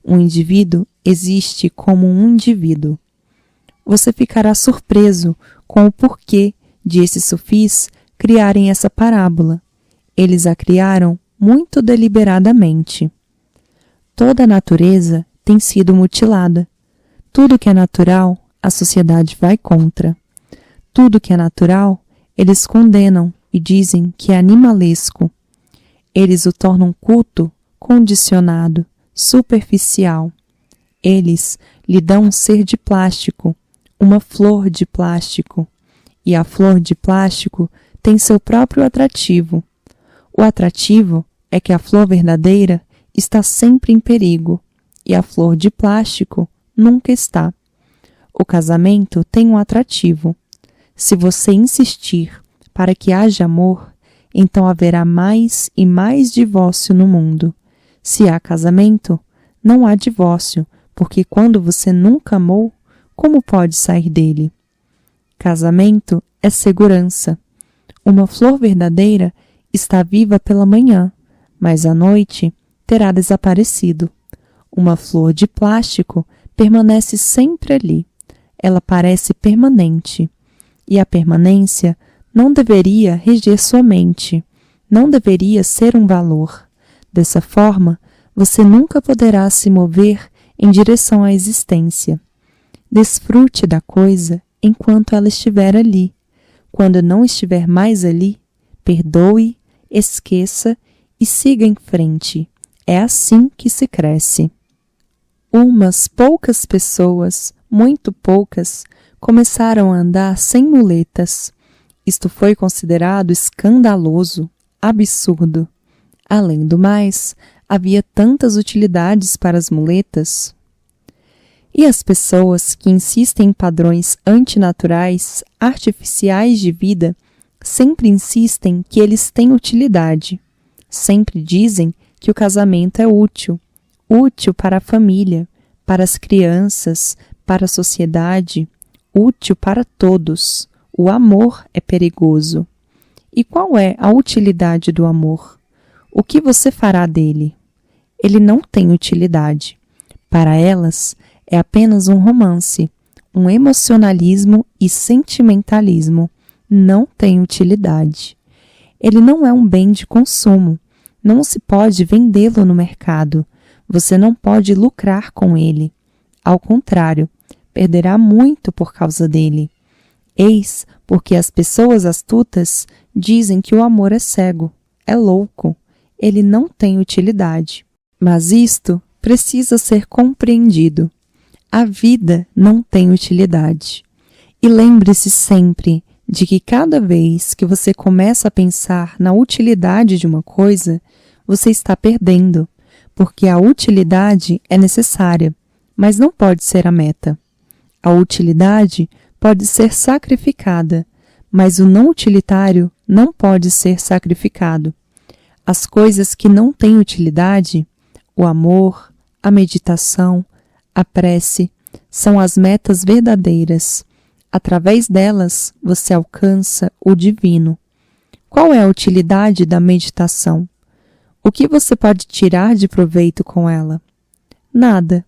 Um indivíduo existe como um indivíduo. Você ficará surpreso com o porquê de esses sufis criarem essa parábola. Eles a criaram muito deliberadamente. Toda a natureza tem sido mutilada. Tudo que é natural, a sociedade vai contra. Tudo que é natural, eles condenam e dizem que é animalesco. Eles o tornam culto, condicionado, superficial. Eles lhe dão um ser de plástico, uma flor de plástico. E a flor de plástico tem seu próprio atrativo. O atrativo é que a flor verdadeira está sempre em perigo e a flor de plástico nunca está. O casamento tem um atrativo. Se você insistir para que haja amor, então haverá mais e mais divórcio no mundo. Se há casamento, não há divórcio, porque quando você nunca amou, como pode sair dele? Casamento é segurança. Uma flor verdadeira está viva pela manhã, mas à noite terá desaparecido. Uma flor de plástico permanece sempre ali. Ela parece permanente. E a permanência não deveria reger sua mente. Não deveria ser um valor. Dessa forma, você nunca poderá se mover em direção à existência. Desfrute da coisa enquanto ela estiver ali. Quando não estiver mais ali, perdoe, esqueça e siga em frente. É assim que se cresce. Umas poucas pessoas, muito poucas, começaram a andar sem muletas. Isto foi considerado escandaloso, absurdo. Além do mais, havia tantas utilidades para as muletas. E as pessoas que insistem em padrões antinaturais, artificiais de vida, sempre insistem que eles têm utilidade. Sempre dizem que o casamento é útil. Útil para a família, para as crianças, para a sociedade, útil para todos. O amor é perigoso. E qual é a utilidade do amor? O que você fará dele? Ele não tem utilidade. Para elas, é apenas um romance, um emocionalismo e sentimentalismo. Não tem utilidade. Ele não é um bem de consumo. Não se pode vendê-lo no mercado. Você não pode lucrar com ele. Ao contrário, perderá muito por causa dele. Eis porque as pessoas astutas dizem que o amor é cego, é louco, ele não tem utilidade. Mas isto precisa ser compreendido. A vida não tem utilidade. E lembre-se sempre de que cada vez que você começa a pensar na utilidade de uma coisa, você está perdendo, porque a utilidade é necessária, mas não pode ser a meta. A utilidade pode ser sacrificada, mas o não utilitário não pode ser sacrificado. As coisas que não têm utilidade, o amor, a meditação, a prece, são as metas verdadeiras. Através delas, você alcança o divino. Qual é a utilidade da meditação? O que você pode tirar de proveito com ela? Nada.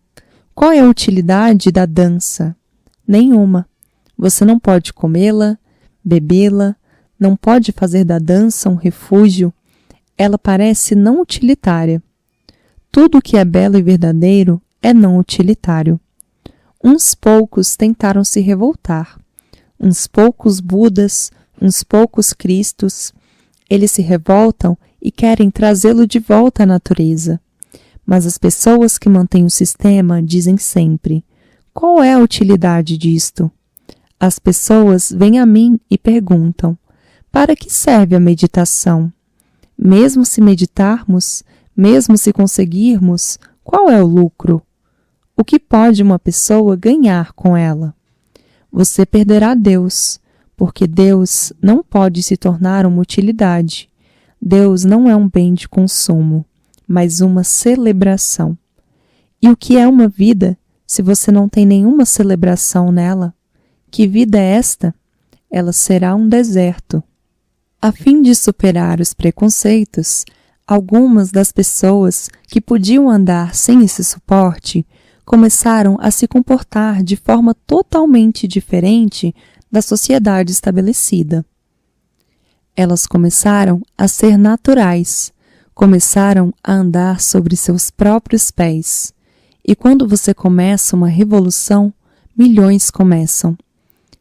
Qual é a utilidade da dança? Nenhuma. Você não pode comê-la, bebê-la, não pode fazer da dança um refúgio. Ela parece não utilitária. Tudo o que é belo e verdadeiro é não utilitário. Uns poucos tentaram se revoltar. Uns poucos Budas, uns poucos Cristos. Eles se revoltam e querem trazê-lo de volta à natureza. Mas as pessoas que mantêm o sistema dizem sempre: qual é a utilidade disto? As pessoas vêm a mim e perguntam: para que serve a meditação? Mesmo se meditarmos, mesmo se conseguirmos, qual é o lucro? O que pode uma pessoa ganhar com ela? Você perderá Deus, porque Deus não pode se tornar uma utilidade. Deus não é um bem de consumo, mas uma celebração. E o que é uma vida se você não tem nenhuma celebração nela? Que vida é esta? ela será um deserto. A fim de superar os preconceitos, algumas das pessoas que podiam andar sem esse suporte começaram a se comportar de forma totalmente diferente da sociedade estabelecida. Elas começaram a ser naturais, começaram a andar sobre seus próprios pés. E quando você começa uma revolução, milhões começam.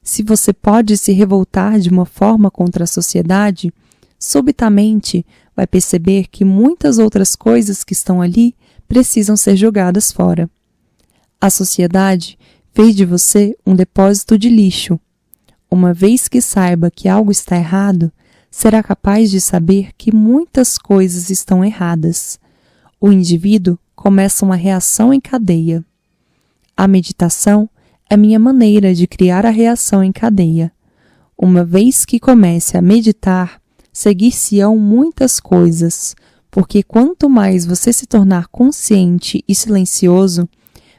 Se você pode se revoltar de uma forma contra a sociedade, subitamente vai perceber que muitas outras coisas que estão ali precisam ser jogadas fora. A sociedade fez de você um depósito de lixo. Uma vez que saiba que algo está errado, será capaz de saber que muitas coisas estão erradas. O indivíduo começa uma reação em cadeia. A meditação é minha maneira de criar a reação em cadeia. Uma vez que comece a meditar, seguir-se-ão muitas coisas, porque quanto mais você se tornar consciente e silencioso,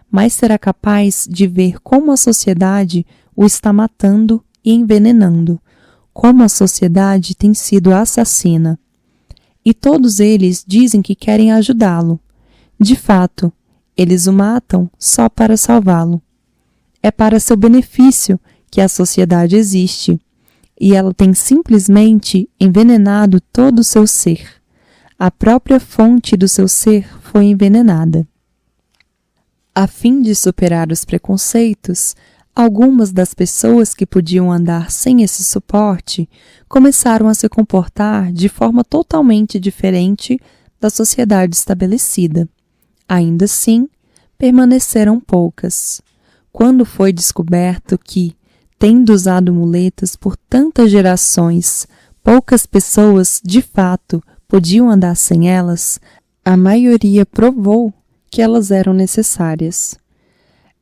mais será capaz de ver como a sociedade o está matando e envenenando, como a sociedade tem sido assassina. E todos eles dizem que querem ajudá-lo. De fato, eles o matam só para salvá-lo. É para seu benefício que a sociedade existe, e ela tem simplesmente envenenado todo o seu ser. A própria fonte do seu ser foi envenenada. A fim de superar os preconceitos, algumas das pessoas que podiam andar sem esse suporte começaram a se comportar de forma totalmente diferente da sociedade estabelecida. Ainda assim, permaneceram poucas. Quando foi descoberto que, tendo usado muletas por tantas gerações, poucas pessoas, de fato, podiam andar sem elas, a maioria provou que elas eram necessárias.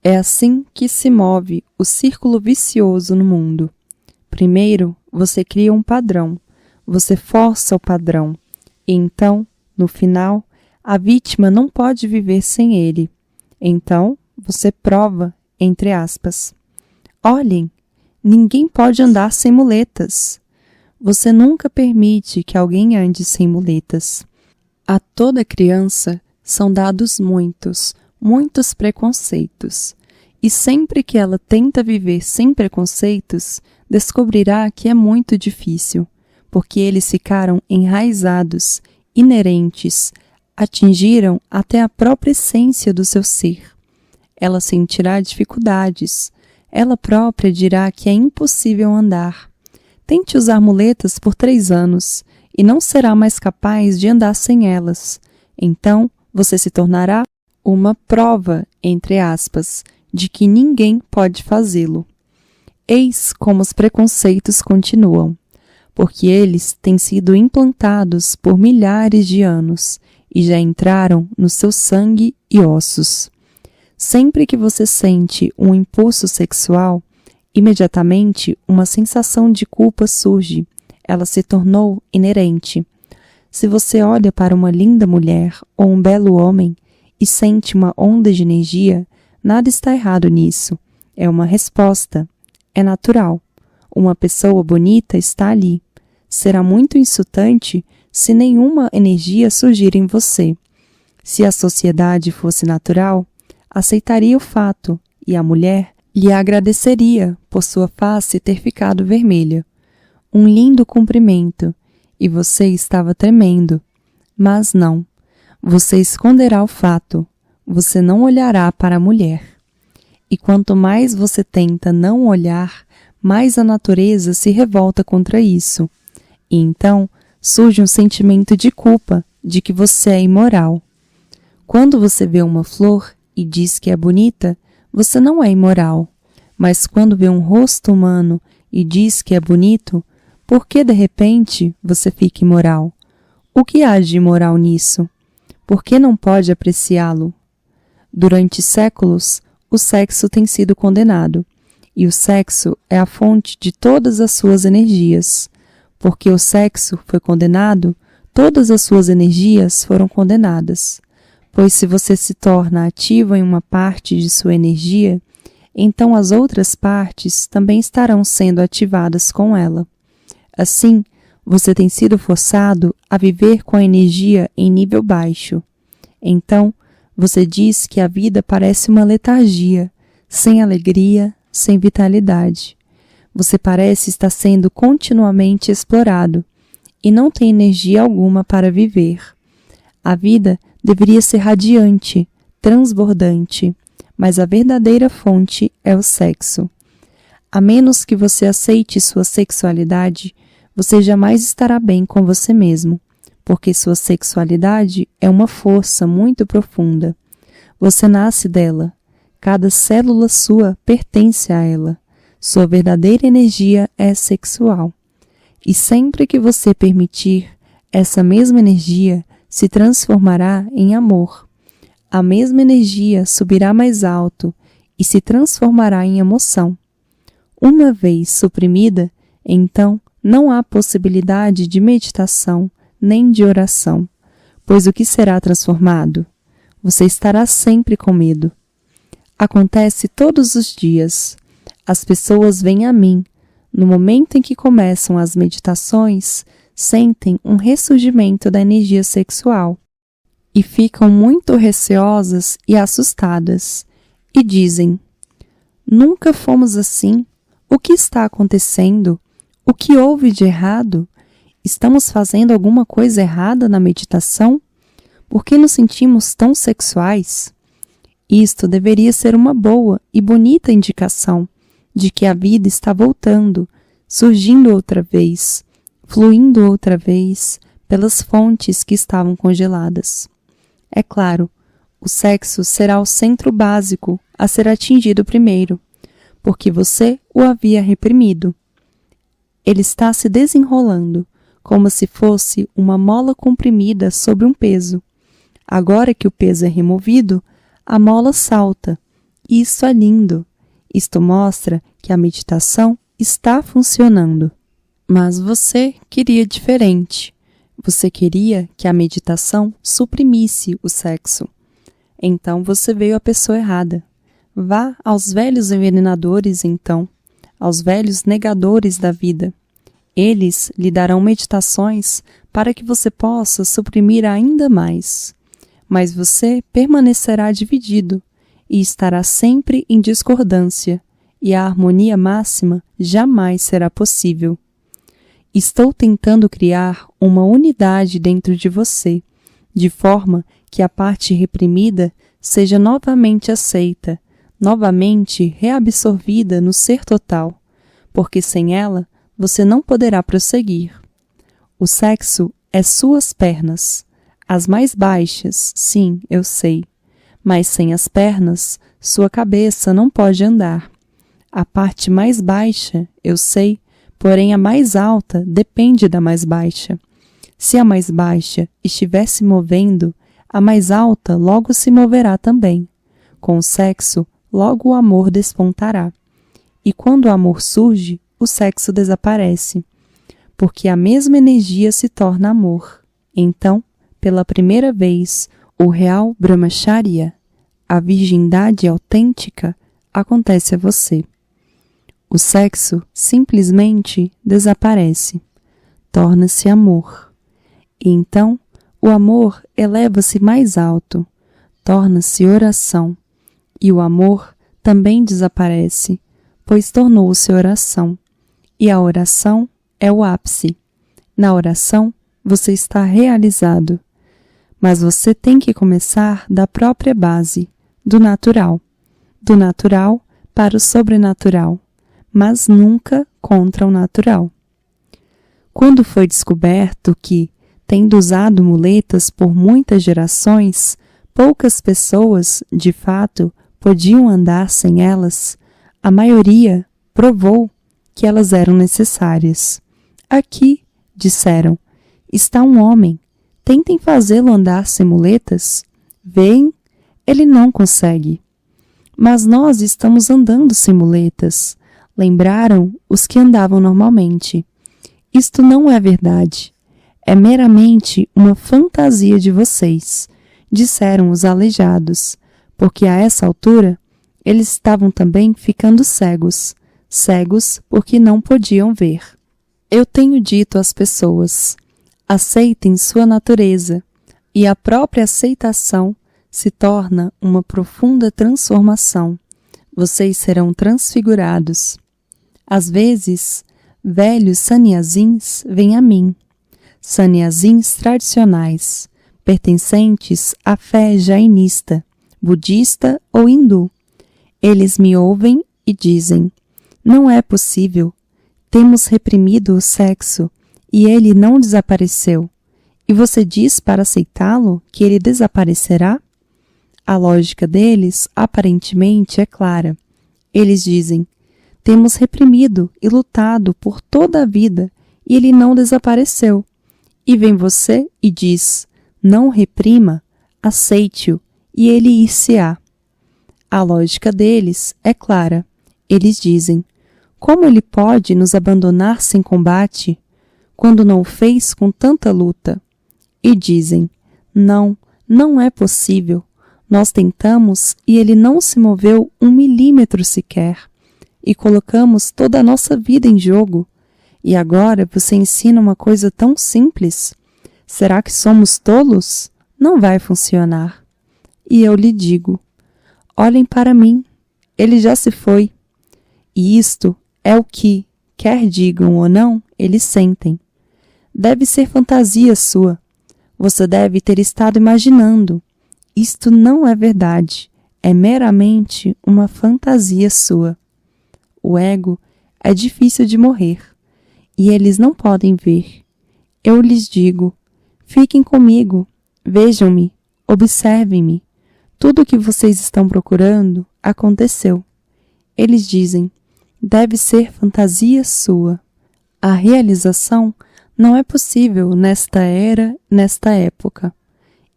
É assim que se move o círculo vicioso no mundo. Primeiro, você cria um padrão, você força o padrão, e então, no final, a vítima não pode viver sem ele. Então, você prova, entre aspas. Olhem, ninguém pode andar sem muletas. Você nunca permite que alguém ande sem muletas. A toda criança são dados muitos preconceitos. E sempre que ela tenta viver sem preconceitos, descobrirá que é muito difícil, porque eles ficaram enraizados, inerentes, atingiram até a própria essência do seu ser. Ela sentirá dificuldades. Ela própria dirá que é impossível andar. Tente usar muletas por 3 anos e não será mais capaz de andar sem elas. Então, você se tornará uma prova, entre aspas, de que ninguém pode fazê-lo. Eis como os preconceitos continuam, porque eles têm sido implantados por milhares de anos e já entraram no seu sangue e ossos. Sempre que você sente um impulso sexual, imediatamente uma sensação de culpa surge. Ela se tornou inerente. Se você olha para uma linda mulher ou um belo homem e sente uma onda de energia, nada está errado nisso. É uma resposta. É natural. Uma pessoa bonita está ali. Será muito insultante se nenhuma energia surgir em você. Se a sociedade fosse natural, aceitaria o fato e a mulher lhe agradeceria por sua face ter ficado vermelha. Um lindo cumprimento, e você estava tremendo. Mas não, você esconderá o fato, você não olhará para a mulher. E quanto mais você tenta não olhar, mais a natureza se revolta contra isso. E então surge um sentimento de culpa, de que você é imoral. Quando você vê uma flor e diz que é bonita, você não é imoral. Mas quando vê um rosto humano e diz que é bonito, por que de repente você fica imoral? O que há de imoral nisso? Por que não pode apreciá-lo? Durante séculos, o sexo tem sido condenado, e o sexo é a fonte de todas as suas energias. Porque o sexo foi condenado, todas as suas energias foram condenadas. Pois se você se torna ativo em uma parte de sua energia, então as outras partes também estarão sendo ativadas com ela. Assim, você tem sido forçado a viver com a energia em nível baixo. Então, você diz que a vida parece uma letargia, sem alegria, sem vitalidade. Você parece estar sendo continuamente explorado e não tem energia alguma para viver. A vida deveria ser radiante, transbordante, mas a verdadeira fonte é o sexo. A menos que você aceite sua sexualidade, você jamais estará bem com você mesmo, porque sua sexualidade é uma força muito profunda. Você nasce dela. Cada célula sua pertence a ela. Sua verdadeira energia é sexual. E sempre que você permitir, essa mesma energia se transformará em amor. A mesma energia subirá mais alto e se transformará em emoção. Uma vez suprimida, então não há possibilidade de meditação nem de oração, pois o que será transformado? Você estará sempre com medo. Acontece todos os dias. As pessoas vêm a mim. No momento em que começam as meditações, sentem um ressurgimento da energia sexual e ficam muito receosas e assustadas e dizem: nunca fomos assim. O que está acontecendo? O que houve de errado? Estamos fazendo alguma coisa errada na meditação? Por que nos sentimos tão sexuais? Isto deveria ser uma boa e bonita indicação de que a vida está voltando, surgindo outra vez, fluindo outra vez pelas fontes que estavam congeladas. É claro, o sexo será o centro básico a ser atingido primeiro, porque você o havia reprimido. Ele está se desenrolando, como se fosse uma mola comprimida sobre um peso. Agora que o peso é removido, a mola salta. E isso é lindo. Isto mostra que a meditação está funcionando. Mas você queria diferente. Você queria que a meditação suprimisse o sexo. Então você veio à pessoa errada. Vá aos velhos envenenadores, então, aos velhos negadores da vida. Eles lhe darão meditações para que você possa suprimir ainda mais. Mas você permanecerá dividido e estará sempre em discordância, e a harmonia máxima jamais será possível. Estou tentando criar uma unidade dentro de você, de forma que a parte reprimida seja novamente aceita, novamente reabsorvida no ser total, porque sem ela você não poderá prosseguir. O sexo é suas pernas, as mais baixas, sim, eu sei, mas sem as pernas, sua cabeça não pode andar. A parte mais baixa, eu sei, porém a mais alta depende da mais baixa. Se a mais baixa estiver se movendo, a mais alta logo se moverá também. Com o sexo, logo o amor despontará. E quando o amor surge, o sexo desaparece, porque a mesma energia se torna amor. Então, pela primeira vez, o real Brahmacharya, a virgindade autêntica, acontece a você. O sexo simplesmente desaparece, torna-se amor. E então, o amor eleva-se mais alto, torna-se oração, e o amor também desaparece, pois tornou-se oração. E a oração é o ápice. Na oração, você está realizado. Mas você tem que começar da própria base, do natural para o sobrenatural, mas nunca contra o natural. Quando foi descoberto que, tendo usado muletas por muitas gerações, poucas pessoas, de fato, podiam andar sem elas, a maioria provou que elas eram necessárias. Aqui, disseram, está um homem. Tentem fazê-lo andar sem muletas. Veem, ele não consegue. Mas nós estamos andando sem muletas. Lembraram os que andavam normalmente. Isto não é verdade. É meramente uma fantasia de vocês, disseram os aleijados, porque a essa altura eles estavam também ficando cegos, cegos porque não podiam ver. Eu tenho dito às pessoas: aceitem sua natureza, e a própria aceitação se torna uma profunda transformação. Vocês serão transfigurados. Às vezes, velhos sannyasins vêm a mim, sannyasins tradicionais, pertencentes à fé jainista, budista ou hindu. Eles me ouvem e dizem: não é possível. Temos reprimido o sexo e ele não desapareceu. E você diz para aceitá-lo que ele desaparecerá? A lógica deles, aparentemente, é clara. Eles dizem: temos reprimido e lutado por toda a vida e ele não desapareceu. E vem você e diz: não reprima, aceite-o e ele ir-se-á. A lógica deles é clara. Eles dizem: como ele pode nos abandonar sem combate, quando não o fez com tanta luta? E dizem: não, não é possível. Nós tentamos e ele não se moveu 1 milímetro sequer. E colocamos toda a nossa vida em jogo. E agora você ensina uma coisa tão simples? Será que somos tolos? Não vai funcionar. E eu lhe digo: olhem para mim, ele já se foi. E isto é o que, quer digam ou não, eles sentem. Deve ser fantasia sua. Você deve ter estado imaginando. Isto não é verdade, é meramente uma fantasia sua. O ego é difícil de morrer, e eles não podem ver. Eu lhes digo: fiquem comigo, vejam-me, observem-me. Tudo o que vocês estão procurando aconteceu. Eles dizem: deve ser fantasia sua. A realização não é possível nesta era, nesta época.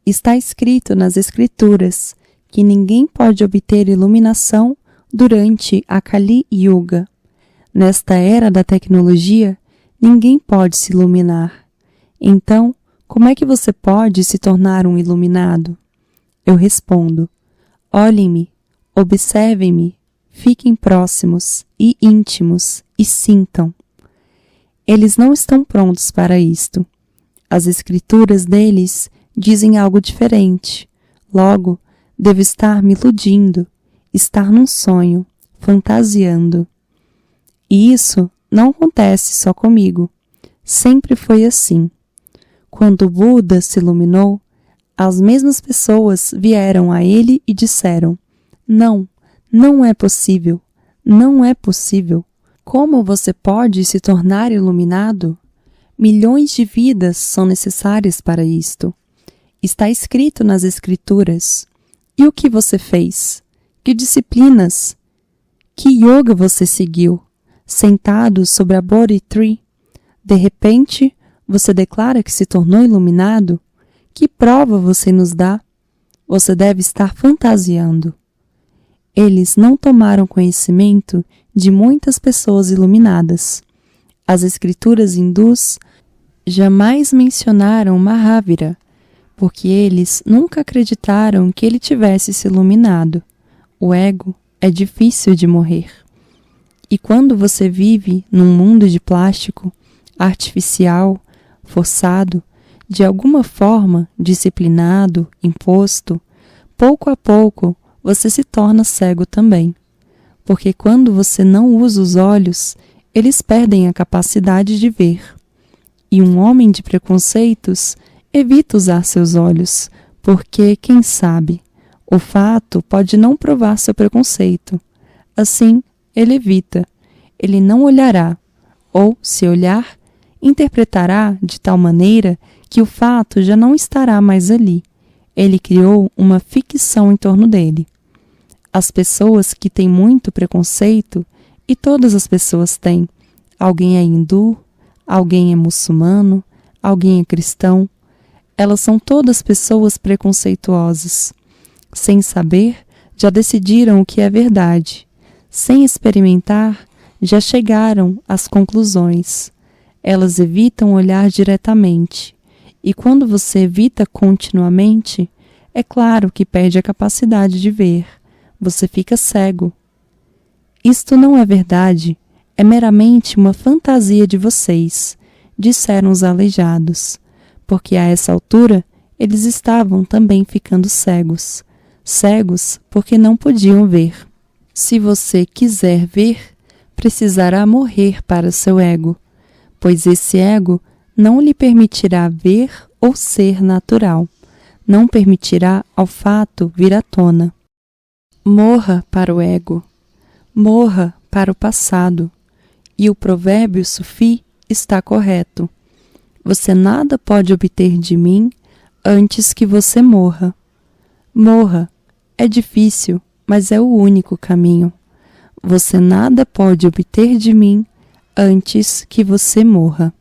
Está escrito nas Escrituras que ninguém pode obter iluminação durante a Kali Yuga. Nesta era da tecnologia, ninguém pode se iluminar. Então, como é que você pode se tornar um iluminado? Eu respondo: olhem-me, observem-me, fiquem próximos e íntimos e sintam. Eles não estão prontos para isto. As escrituras deles dizem algo diferente. Logo, devo estar me iludindo, estar num sonho, fantasiando. E isso não acontece só comigo. Sempre foi assim. Quando o Buda se iluminou, as mesmas pessoas vieram a ele e disseram: não, não é possível, não é possível. Como você pode se tornar iluminado? Milhões de vidas são necessárias para isto. Está escrito nas Escrituras. E o que você fez? Que disciplinas? Que yoga você seguiu? Sentado sobre a Bodhi Tree? De repente, você declara que se tornou iluminado? Que prova você nos dá? Você deve estar fantasiando. Eles não tomaram conhecimento de muitas pessoas iluminadas. As escrituras hindus jamais mencionaram Mahavira, porque eles nunca acreditaram que ele tivesse se iluminado. O ego é difícil de morrer. E quando você vive num mundo de plástico, artificial, forçado, de alguma forma disciplinado, imposto, pouco a pouco você se torna cego também. Porque quando você não usa os olhos, eles perdem a capacidade de ver. E um homem de preconceitos evita usar seus olhos, porque, quem sabe, o fato pode não provar seu preconceito. Assim, ele evita. Ele não olhará, ou, se olhar, interpretará de tal maneira que o fato já não estará mais ali. Ele criou uma ficção em torno dele. As pessoas que têm muito preconceito, e todas as pessoas têm, alguém é hindu, alguém é muçulmano, alguém é cristão, elas são todas pessoas preconceituosas. Sem saber, já decidiram o que é verdade. Sem experimentar, já chegaram às conclusões. Elas evitam olhar diretamente. E quando você evita continuamente, é claro que perde a capacidade de ver. você fica cego. Isto não é verdade, é meramente uma fantasia de vocês, disseram os aleijados, porque a essa altura eles estavam também ficando cegos. Cegos porque não podiam ver. Se você quiser ver, precisará morrer para seu ego, pois esse ego não lhe permitirá ver ou ser natural, não permitirá ao fato vir à tona. Morra para o ego, morra para o passado, e o provérbio sufi está correto. Você nada pode obter de mim antes que você morra. Morra. É difícil, mas é o único caminho. Você nada pode obter de mim antes que você morra.